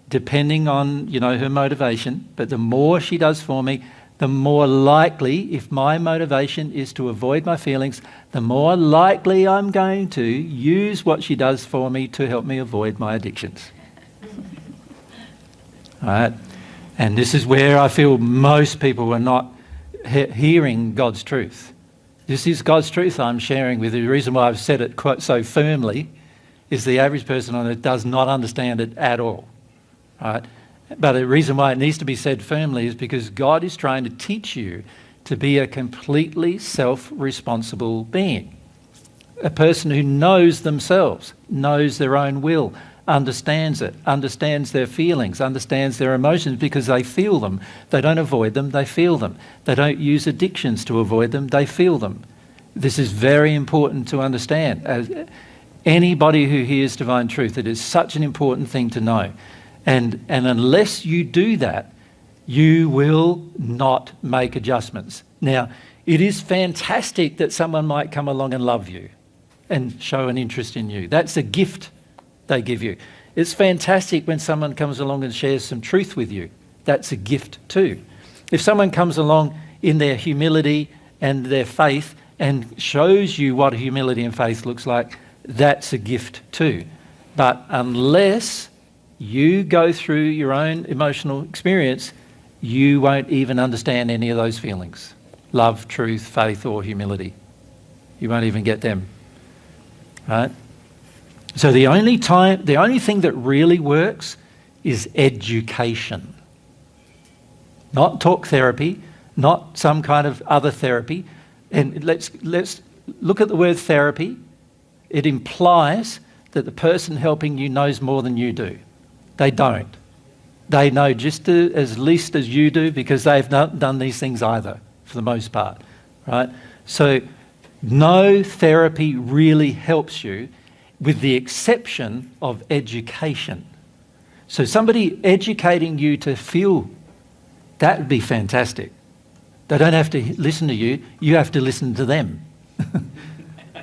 B: depending on, her motivation, but the more she does for me, the more likely, if my motivation is to avoid my feelings, the more likely I'm going to use what she does for me to help me avoid my addictions. All right? And this is where I feel most people are not hearing God's truth. This is God's truth I'm sharing with you. The reason why I've said it quite so firmly is the average person on earth does not understand it at all. All right? But the reason why it needs to be said firmly is because God is trying to teach you to be a completely self-responsible being. A person who knows themselves, knows their own will, understands it, understands their feelings, understands their emotions because they feel them. They don't avoid them, they feel them. They don't use addictions to avoid them, they feel them. This is very important to understand. As anybody who hears divine truth, it is such an important thing to know. And unless you do that, you will not make adjustments. Now, it is fantastic that someone might come along and love you and show an interest in you. That's a gift they give you. It's fantastic when someone comes along and shares some truth with you. That's a gift too. If someone comes along in their humility and their faith and shows you what humility and faith looks like, that's a gift too. But unless you go through your own emotional experience, you won't even understand any of those feelings. Love, truth, faith, or humility. You won't even get them. Right? So the only thing that really works is education. Not talk therapy, not some kind of other therapy. And let's look at the word therapy. It implies that the person helping you knows more than you do. They don't. They know just as least as you do because they've not done these things either, for the most part, right? So no therapy really helps you with the exception of education. So somebody educating you to feel, that would be fantastic. They don't have to listen to you, you have to listen to them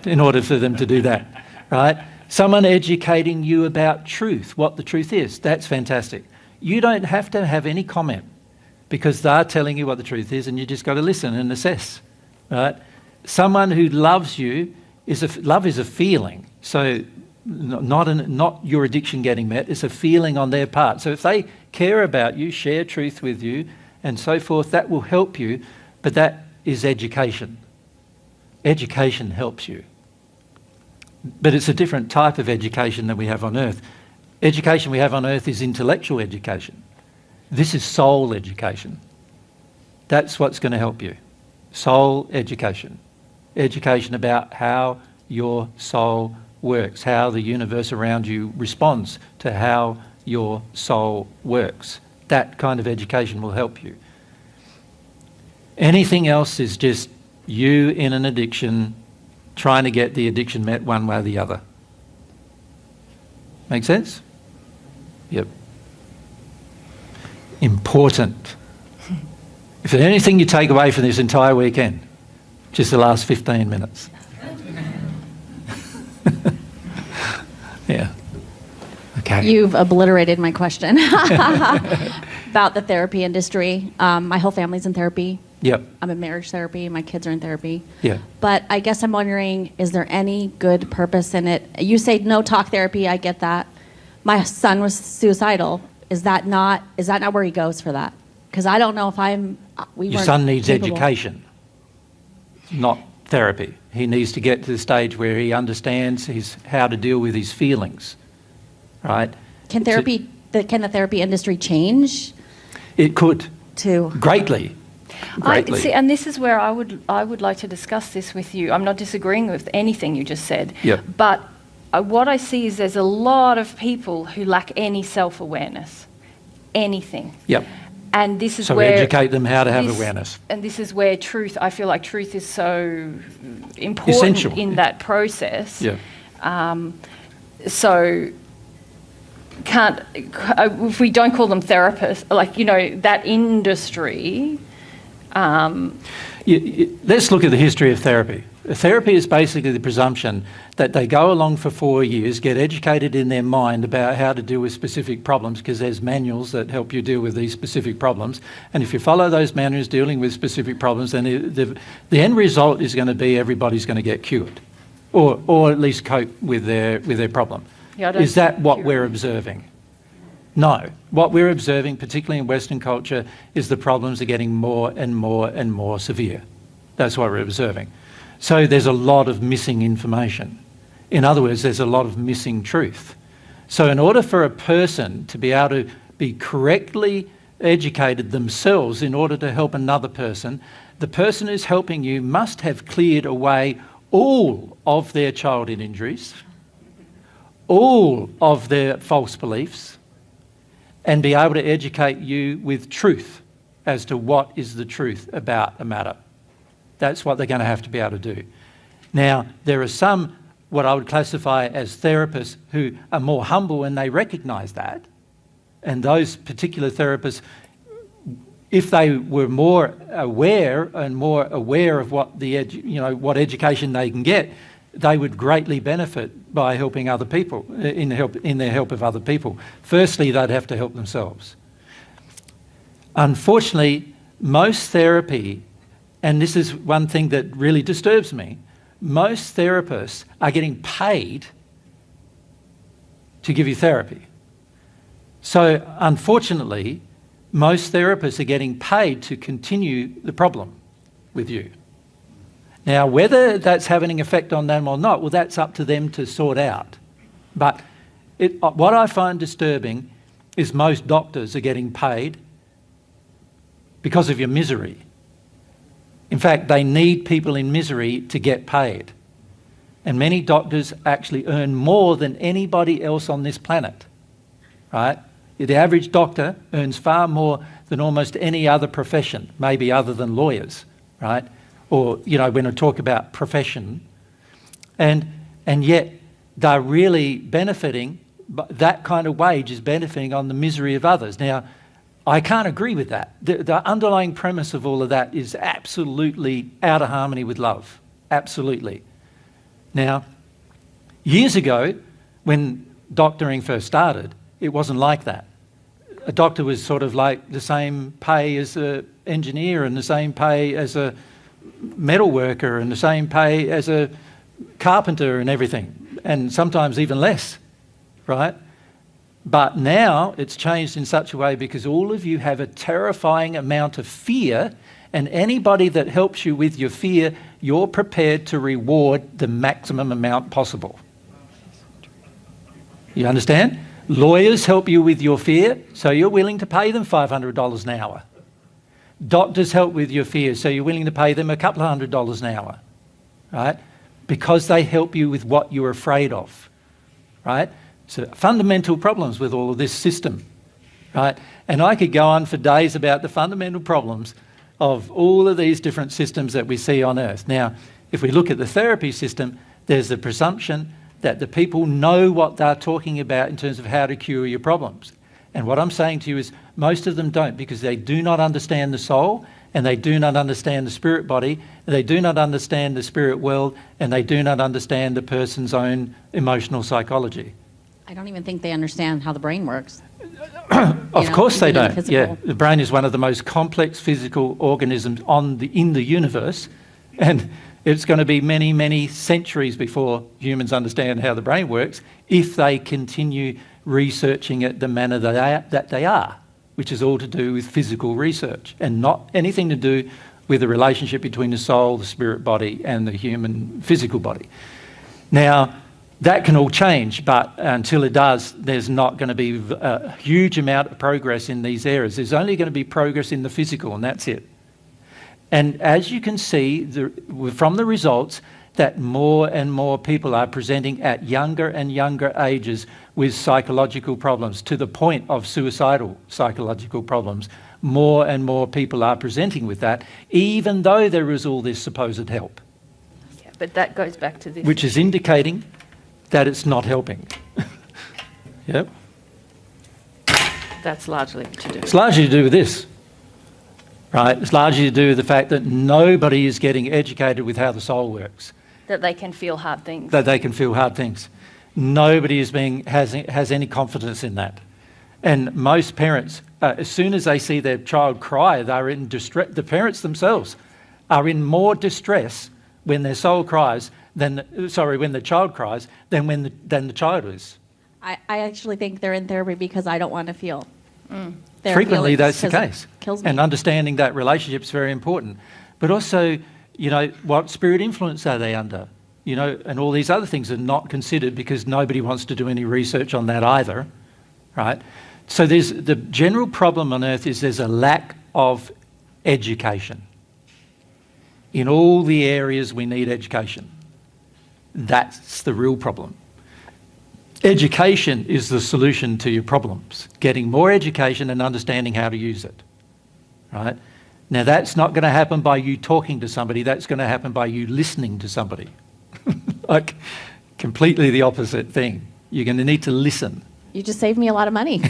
B: in order for them to do that, right? Someone educating you about truth, what the truth is, that's fantastic. You don't have to have any comment because they're telling you what the truth is and you just got to listen and assess, right? Someone who loves you, love is a feeling. So not your addiction getting met, it's a feeling on their part. So if they care about you, share truth with you and so forth, that will help you, but that is education. Education helps you. But it's a different type of education than we have on earth. Education we have on earth is intellectual education. This is soul education. That's what's going to help you. Soul education. Education about how your soul works, how the universe around you responds to how your soul works. That kind of education will help you. Anything else is just you in an addiction trying to get the addiction met one way or the other. Make sense? Yep. Important. If there's anything you take away from this entire weekend, just the last 15 minutes. Yeah. Okay.
R: You've obliterated my question about the therapy industry. My whole family's in therapy.
B: Yep.
R: I'm in marriage therapy. My kids are in therapy.
B: Yeah.
R: But I guess I'm wondering, is there any good purpose in it? You say no talk therapy. I get that. My son was suicidal. Is that not where he goes for that? Because I don't know if
B: Your son needs education, not therapy. He needs to get to the stage where he understands how to deal with his feelings, right?
R: Can the therapy industry change?
B: It could. Greatly.
C: See, and this is where I would like to discuss this with you. I'm not disagreeing with anything you just said.
B: Yep.
C: But what I see is there's a lot of people who lack any self-awareness, anything.
B: Yep.
C: And this is
B: so
C: where...
B: educate them how to have awareness.
C: And this is where truth, I feel like truth is so important
B: Essential.
C: in that process.
B: Yeah.
C: So if we don't call them therapists, like, you know, that industry...
B: Let's look at the history of therapy. Therapy is basically the presumption that they go along for 4 years, get educated in their mind about how to deal with specific problems, because there's manuals that help you deal with these specific problems. And if you follow those manuals dealing with specific problems, then the end result is going to be everybody's going to get cured, or at least cope with their problem. Is that what we're observing? No. What we're observing, particularly in Western culture, is the problems are getting more and more and more severe. That's what we're observing. So there's a lot of missing information. In other words, there's a lot of missing truth. So in order for a person to be able to be correctly educated themselves in order to help another person, the person who's helping you must have cleared away all of their childhood injuries, all of their false beliefs, and be able to educate you with truth as to what is the truth about a matter. That's what they're going to have to be able to do. Now, there are some, what I would classify as therapists, who are more humble and they recognise that. And those particular therapists, if they were more aware of what what education they can get, they would greatly benefit by helping other people, in their help of other people. Firstly, they'd have to help themselves. Unfortunately, most therapy, and this is one thing that really disturbs me, most therapists are getting paid to give you therapy. So unfortunately, most therapists are getting paid to continue the problem with you. Now, whether that's having an effect on them or not, well, that's up to them to sort out. But what I find disturbing is most doctors are getting paid because of your misery. In fact, they need people in misery to get paid. And many doctors actually earn more than anybody else on this planet, right? The average doctor earns far more than almost any other profession, maybe other than lawyers, right? Or, you know, when I talk about profession, and yet they're really benefiting, that kind of wage is benefiting on the misery of others. Now, I can't agree with that. The underlying premise of all of that is absolutely out of harmony with love, absolutely. Now, years ago, when doctoring first started, it wasn't like that. A doctor was sort of like the same pay as an engineer and the same pay as a metal worker and the same pay as a carpenter and everything, and sometimes even less, right? But now it's changed in such a way because all of you have a terrifying amount of fear, and anybody that helps you with your fear, you're prepared to reward the maximum amount possible. You understand? Lawyers help you with your fear, so you're willing to pay them $500 an hour. Doctors help with your fear, so you're willing to pay them a couple of $100 an hour, right? Because they help you with what you're afraid of, right? So fundamental problems with all of this system, right? And I could go on for days about the fundamental problems of all of these different systems that we see on Earth. Now, if we look at the therapy system, there's the presumption that the people know what they're talking about in terms of how to cure your problems. And what I'm saying to you is most of them don't, because they do not understand the soul, and they do not understand the spirit body, and they do not understand the spirit world, and they do not understand the person's own emotional psychology.
R: I don't even think they understand how the brain works.
B: Of course they don't. Yeah, the brain is one of the most complex physical organisms in the universe, and it's going to be many, many centuries before humans understand how the brain works if they continue researching it the manner that they are, which is all to do with physical research and not anything to do with the relationship between the soul, the spirit body, and the human physical body. Now, that can all change, but until it does, there's not going to be a huge amount of progress in these areas. There's only going to be progress in the physical, and that's it. And as you can see from the results, that more and more people are presenting at younger and younger ages with psychological problems, to the point of suicidal psychological problems. More and more people are presenting with that, even though there is all this supposed help.
C: Yeah, but that goes back to this.
B: Which is indicating that it's not helping. Yep.
C: That's largely to do.
B: It's largely to do with this, right? It's largely to do with the fact that nobody is getting educated with how the soul works.
C: That they can feel hard things.
B: That they can feel hard things. Nobody has any confidence in that. And most parents, as soon as they see their child cry, they're in distress. The parents themselves are in more distress when their soul cries when the child cries than the child is.
R: I actually think they're in therapy because I don't want to feel. Their
B: Frequently,
R: feelings,
B: that's the
R: 'cause it
B: case.
R: kills me.
B: And understanding that relationship is very important. But also, what spirit influence are they under? And all these other things are not considered because nobody wants to do any research on that either, right? So the general problem on earth is there's a lack of education. In all the areas we need education. That's the real problem. Education is the solution to your problems. Getting more education and understanding how to use it, right? Now that's not going to happen by you talking to somebody, that's going to happen by you listening to somebody. Like, completely the opposite thing. You're going to need to listen.
R: You just saved me a lot of money.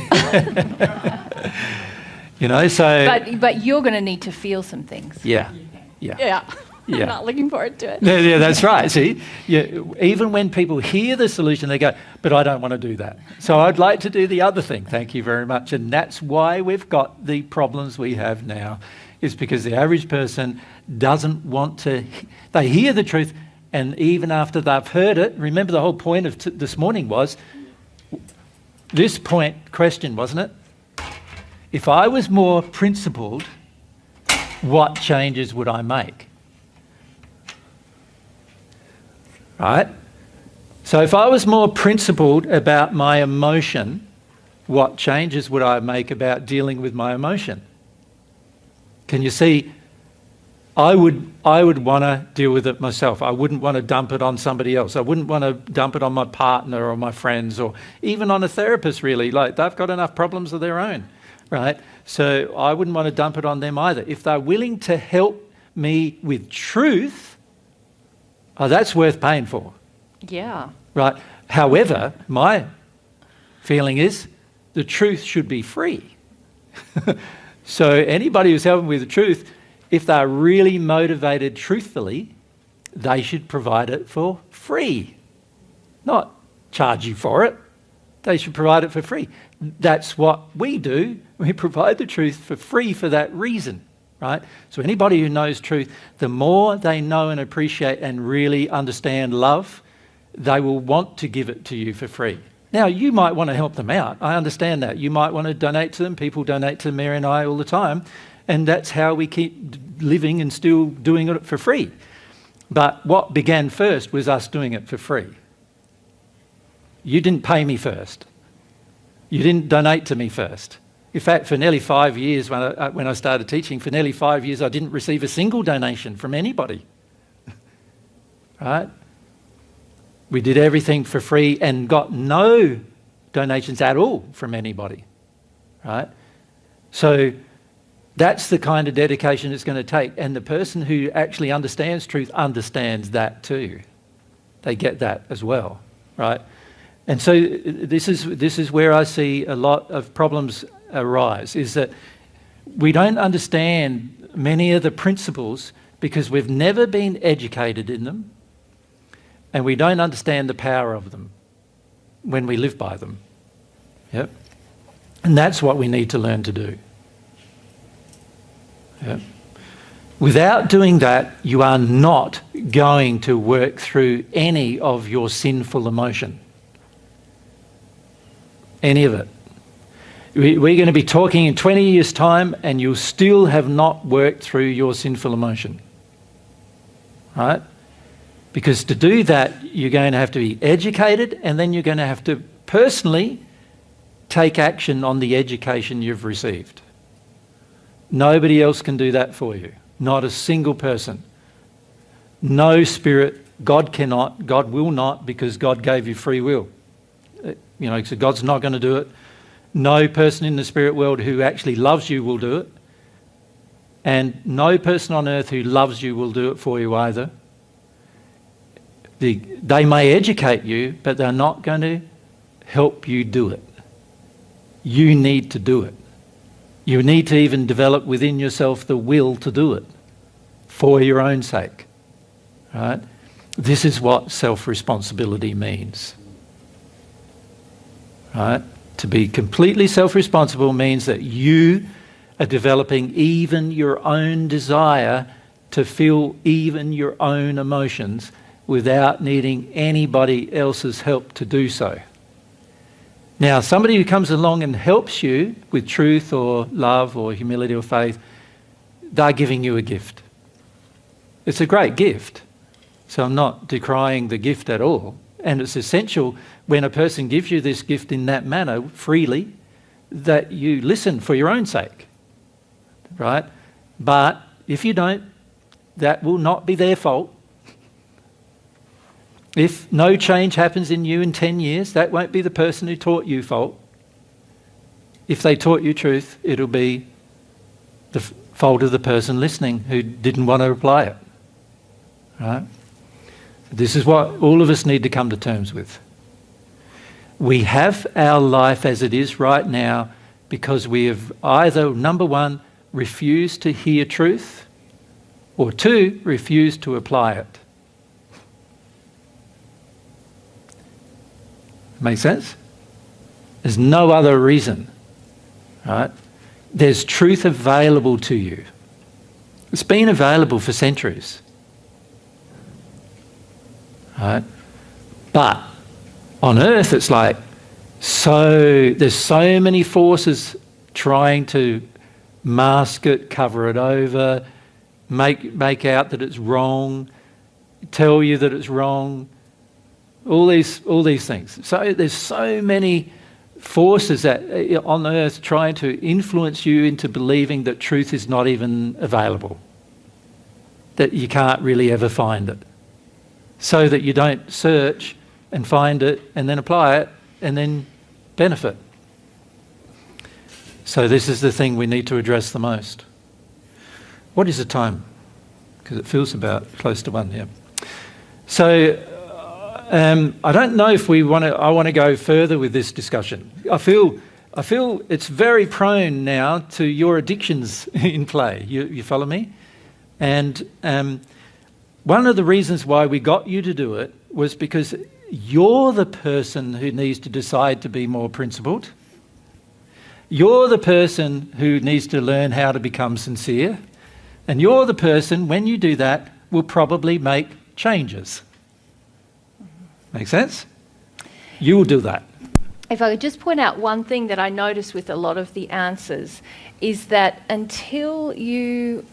C: But you're going to need to feel some things.
B: Yeah.
R: Yeah. I'm not looking forward to it.
B: Yeah, that's right. See, even when people hear the solution, they go, but I don't want to do that. So I'd like to do the other thing. Thank you very much. And that's why we've got the problems we have now, is because the average person doesn't want to, they hear the truth, and even after they've heard it, remember the whole point of this morning was, this question, wasn't it? If I was more principled, what changes would I make? Right? So if I was more principled about my emotion, what changes would I make about dealing with my emotion? Can you see? I would want to deal with it myself. I wouldn't want to dump it on somebody else. I wouldn't want to dump it on my partner or my friends or even on a therapist, really. Like, they've got enough problems of their own, right? So I wouldn't want to dump it on them either. If they're willing to help me with truth, that's worth paying for.
C: Yeah.
B: Right. However, my feeling is the truth should be free. So anybody who's helping with the truth, if they're really motivated truthfully, they should provide it for free. Not charge you for it. They should provide it for free. That's what we do. We provide the truth for free for that reason. Right? So anybody who knows truth, the more they know and appreciate and really understand love, they will want to give it to you for free. Now, you might want to help them out. I understand that. You might want to donate to them. People donate to Mary and I all the time. And that's how we keep living and still doing it for free. But what began first was us doing it for free. You didn't pay me first. You didn't donate to me first. In fact, for nearly 5 years, when I started teaching, for nearly 5 years, I didn't receive a single donation from anybody. Right? We did everything for free and got no donations at all from anybody. Right? So that's the kind of dedication it's going to take. And the person who actually understands truth understands that too. They get that as well. Right? And so this is where I see a lot of problems arise, is that we don't understand many of the principles because we've never been educated in them, and we don't understand the power of them when we live by them. Yep. And that's what we need to learn to do. Yep. Without doing that, you are not going to work through any of your sinful emotion. Any of it. We're going to be talking in 20 years' time and you'll still have not worked through your sinful emotion. Right? Because to do that, you're going to have to be educated, and then you're going to have to personally take action on the education you've received. Nobody else can do that for you. Not a single person. No spirit God cannot, God will not, because God gave you free will. So God's not going to do it. No person in the spirit world who actually loves you will do it. And no person on earth who loves you will do it for you either. They may educate you, but they're not going to help you do it. You need to do it. You need to even develop within yourself the will to do it for your own sake. Right? This is what self-responsibility means. Right? To be completely self-responsible means that you are developing even your own desire to feel even your own emotions without needing anybody else's help to do so. Now, somebody who comes along and helps you with truth or love or humility or faith, they're giving you a gift. It's a great gift. So I'm not decrying the gift at all. And it's essential when a person gives you this gift in that manner, freely, that you listen for your own sake. Right? But if you don't, that will not be their fault. If no change happens in you in 10 years, that won't be the person who taught you fault. If they taught you truth, it'll be the fault of the person listening who didn't want to apply it. Right? This is what all of us need to come to terms with. We have our life as it is right now because we have either, number one, refused to hear truth, or two, refused to apply it. Make sense? There's no other reason, right? There's truth available to you. It's been available for centuries, right? But on earth, it's like there's so many forces trying to mask it, cover it over, make out that it's wrong, tell you that it's wrong. All these things. So there's so many forces that on earth trying to influence you into believing that truth is not even available, that you can't really ever find it, so that you don't search and find it and then apply it and then benefit. So this is the thing we need to address the most. What is the time? Because it feels about close to 1, yeah. So I don't know if I want to go further with this discussion. I feel it's very prone now to your addictions in play. You follow me? And one of the reasons why we got you to do it was because you're the person who needs to decide to be more principled. You're the person who needs to learn how to become sincere. And you're the person, when you do that, will probably make changes. Make sense? You will do that.
C: If I could just point out one thing that I notice with a lot of the answers is that until you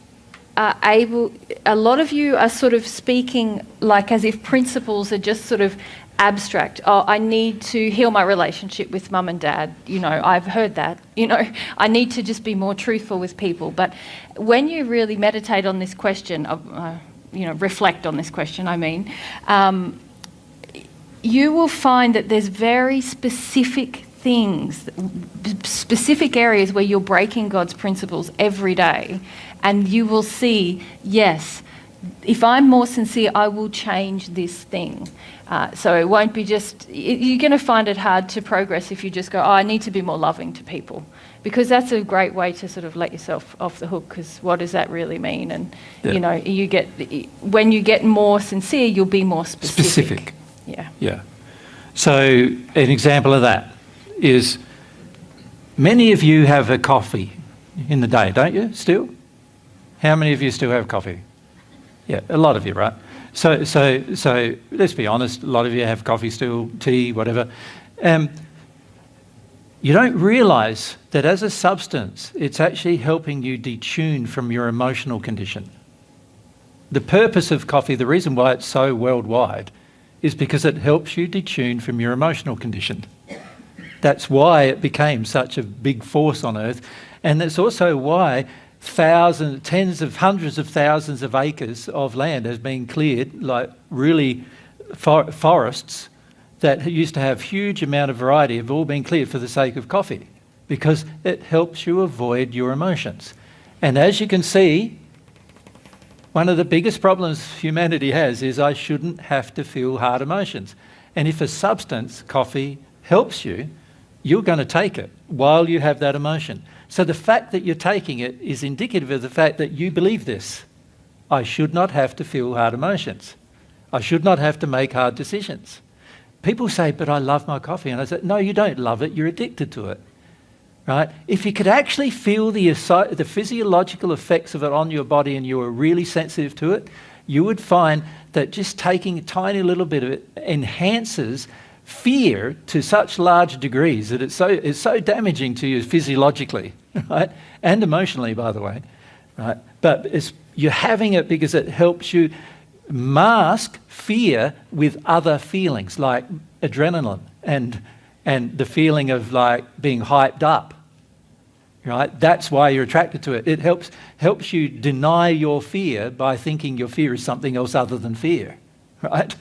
C: are able, a lot of you are sort of speaking like as if principles are just sort of abstract. Oh, I need to heal my relationship with mum and dad. I've heard that. I need to just be more truthful with people. But when you really meditate on this question, reflect on this question, you will find that there's very specific things, specific areas where you're breaking God's principles every day. And you will see, yes, if I'm more sincere, I will change this thing. So it won't be you're going to find it hard to progress if you just go, I need to be more loving to people. Because that's a great way to sort of let yourself off the hook, because what does that really mean? And, when you get more sincere, you'll be more specific.
B: Yeah. So an example of that is many of you have a coffee in the day, don't you, still? How many of you still have coffee? Yeah, a lot of you, right? So let's be honest, a lot of you have coffee still, tea, whatever. You don't realise that as a substance, it's actually helping you detune from your emotional condition. The purpose of coffee, the reason why it's so worldwide, is because it helps you detune from your emotional condition. That's why it became such a big force on earth. And that's also why tens of hundreds of thousands of acres of land has been cleared, like really forests that used to have huge amount of variety have all been cleared for the sake of coffee, because it helps you avoid your emotions. And as you can see, one of the biggest problems humanity has is I shouldn't have to feel hard emotions. And if a substance, coffee, helps you, you're going to take it while you have that emotion. So the fact that you're taking it is indicative of the fact that you believe this. I should not have to feel hard emotions. I should not have to make hard decisions. People say, but I love my coffee. And I say, no, you don't love it. You're addicted to it. Right? If you could actually feel the physiological effects of it on your body and you were really sensitive to it, you would find that just taking a tiny little bit of it enhances fear to such large degrees that it's so damaging to you physiologically, right? And emotionally, by the way, right? But you're having it because it helps you mask fear with other feelings like adrenaline and the feeling of like being hyped up, right? That's why you're attracted to it. It helps you deny your fear by thinking your fear is something else other than fear, right?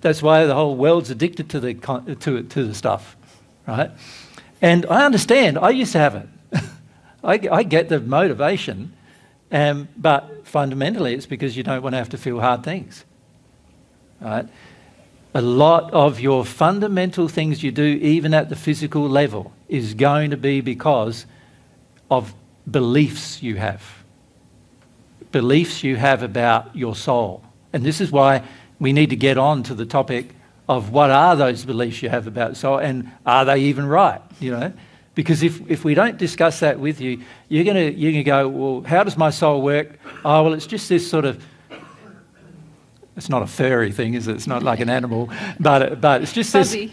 B: That's why the whole world's addicted to the stuff, right? And I understand. I used to have it. I get the motivation, but fundamentally it's because you don't want to have to feel hard things, right? A lot of your fundamental things you do, even at the physical level, is going to be because of beliefs you have. Beliefs you have about your soul. And this is why we need to get on to the topic of what are those beliefs you have about the soul and are they even right, you know? Because if we don't discuss that with you, you're gonna go, well, how does my soul work? Oh, well, it's just this sort of, it's not a furry thing, is it? It's not like an animal, but it's just fuzzy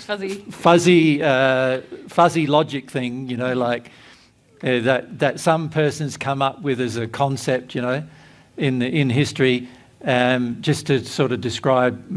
B: logic thing, you know, like that some persons come up with as a concept, you know, in history, just to sort of describe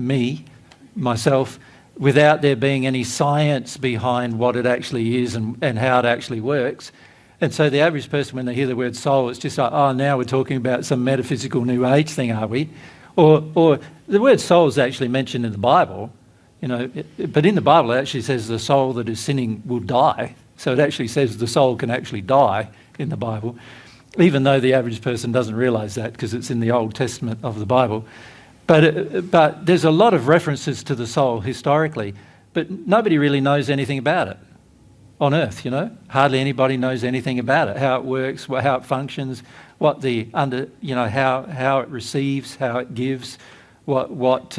B: myself, without there being any science behind what it actually is and how it actually works. And so the average person, when they hear the word soul, it's just like, oh, now we're talking about some metaphysical New Age thing, are we? Or the word soul is actually mentioned in the Bible, you know, but in the Bible it actually says the soul that is sinning will die. So it actually says the soul can actually die in the Bible, even though the average person doesn't realise that because it's in the Old Testament of the Bible. But there's a lot of references to the soul historically, but nobody really knows anything about it on Earth, you know. Hardly anybody knows anything about it, how it works, how it functions, how it receives, how it gives, what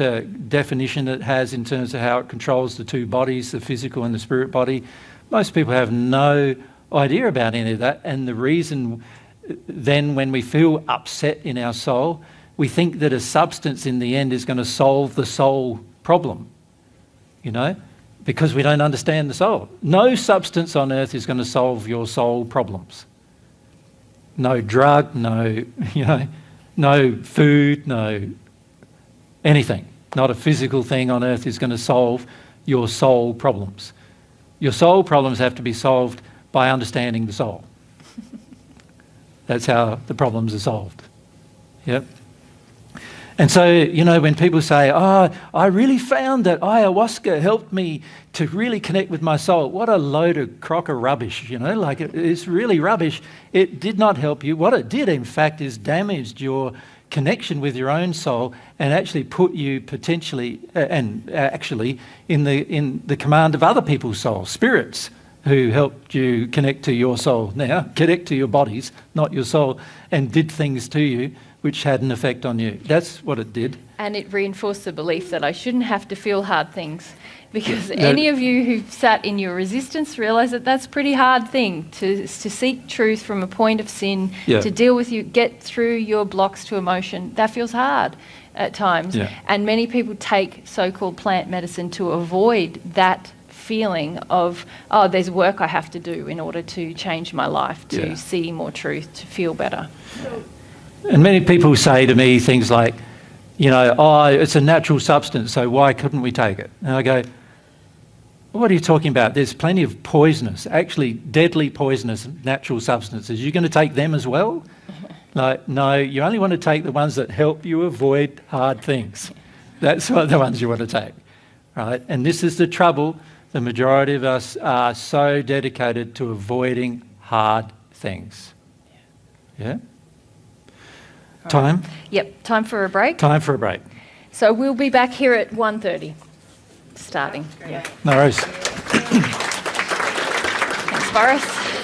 B: definition it has in terms of how it controls the two bodies, the physical and the spirit body. Most people have no idea about any of that, and the reason then when we feel upset in our soul, we think that a substance in the end is going to solve the soul problem, you know, because we don't understand the soul. No substance on earth is going to solve your soul problems. No drug, no food, no anything. Not a physical thing on earth is going to solve your soul problems. Your soul problems have to be solved by understanding the soul. That's how the problems are solved. Yep. And so, you know, when people say, oh, I really found that ayahuasca helped me to really connect with my soul, what a load of crock of rubbish, you know, like it's really rubbish. It did not help you. What it did, in fact, is damaged your connection with your own soul and actually put you potentially actually in the command of other people's souls, spirits who helped you connect to your soul now, connect to your bodies, not your soul, and did things to you which had an effect on you. That's what it did.
C: And it reinforced the belief that I shouldn't have to feel hard things, because any of you who've sat in your resistance realise that that's a pretty hard thing, to seek truth from a point of sin, to deal with get through your blocks to emotion. That feels hard at times. Yeah. And many people take so-called plant medicine to avoid that feeling of, oh, there's work I have to do in order to change my life, to see more truth, to feel better.
B: And many people say to me things like, you know, oh, it's a natural substance, so why couldn't we take it? And I go, what are you talking about? There's plenty of poisonous, actually deadly poisonous natural substances. You're going to take them as well? No, you only want to take the ones that help you avoid hard things. That's what the ones you want to take, right? And this is the trouble. The majority of us are so dedicated to avoiding hard things. Yeah? Time?
C: Yep, time for a break.
B: Time for a break.
C: So we'll be back here at 1:30, starting. Yeah.
B: No worries.
C: Thanks, Boris.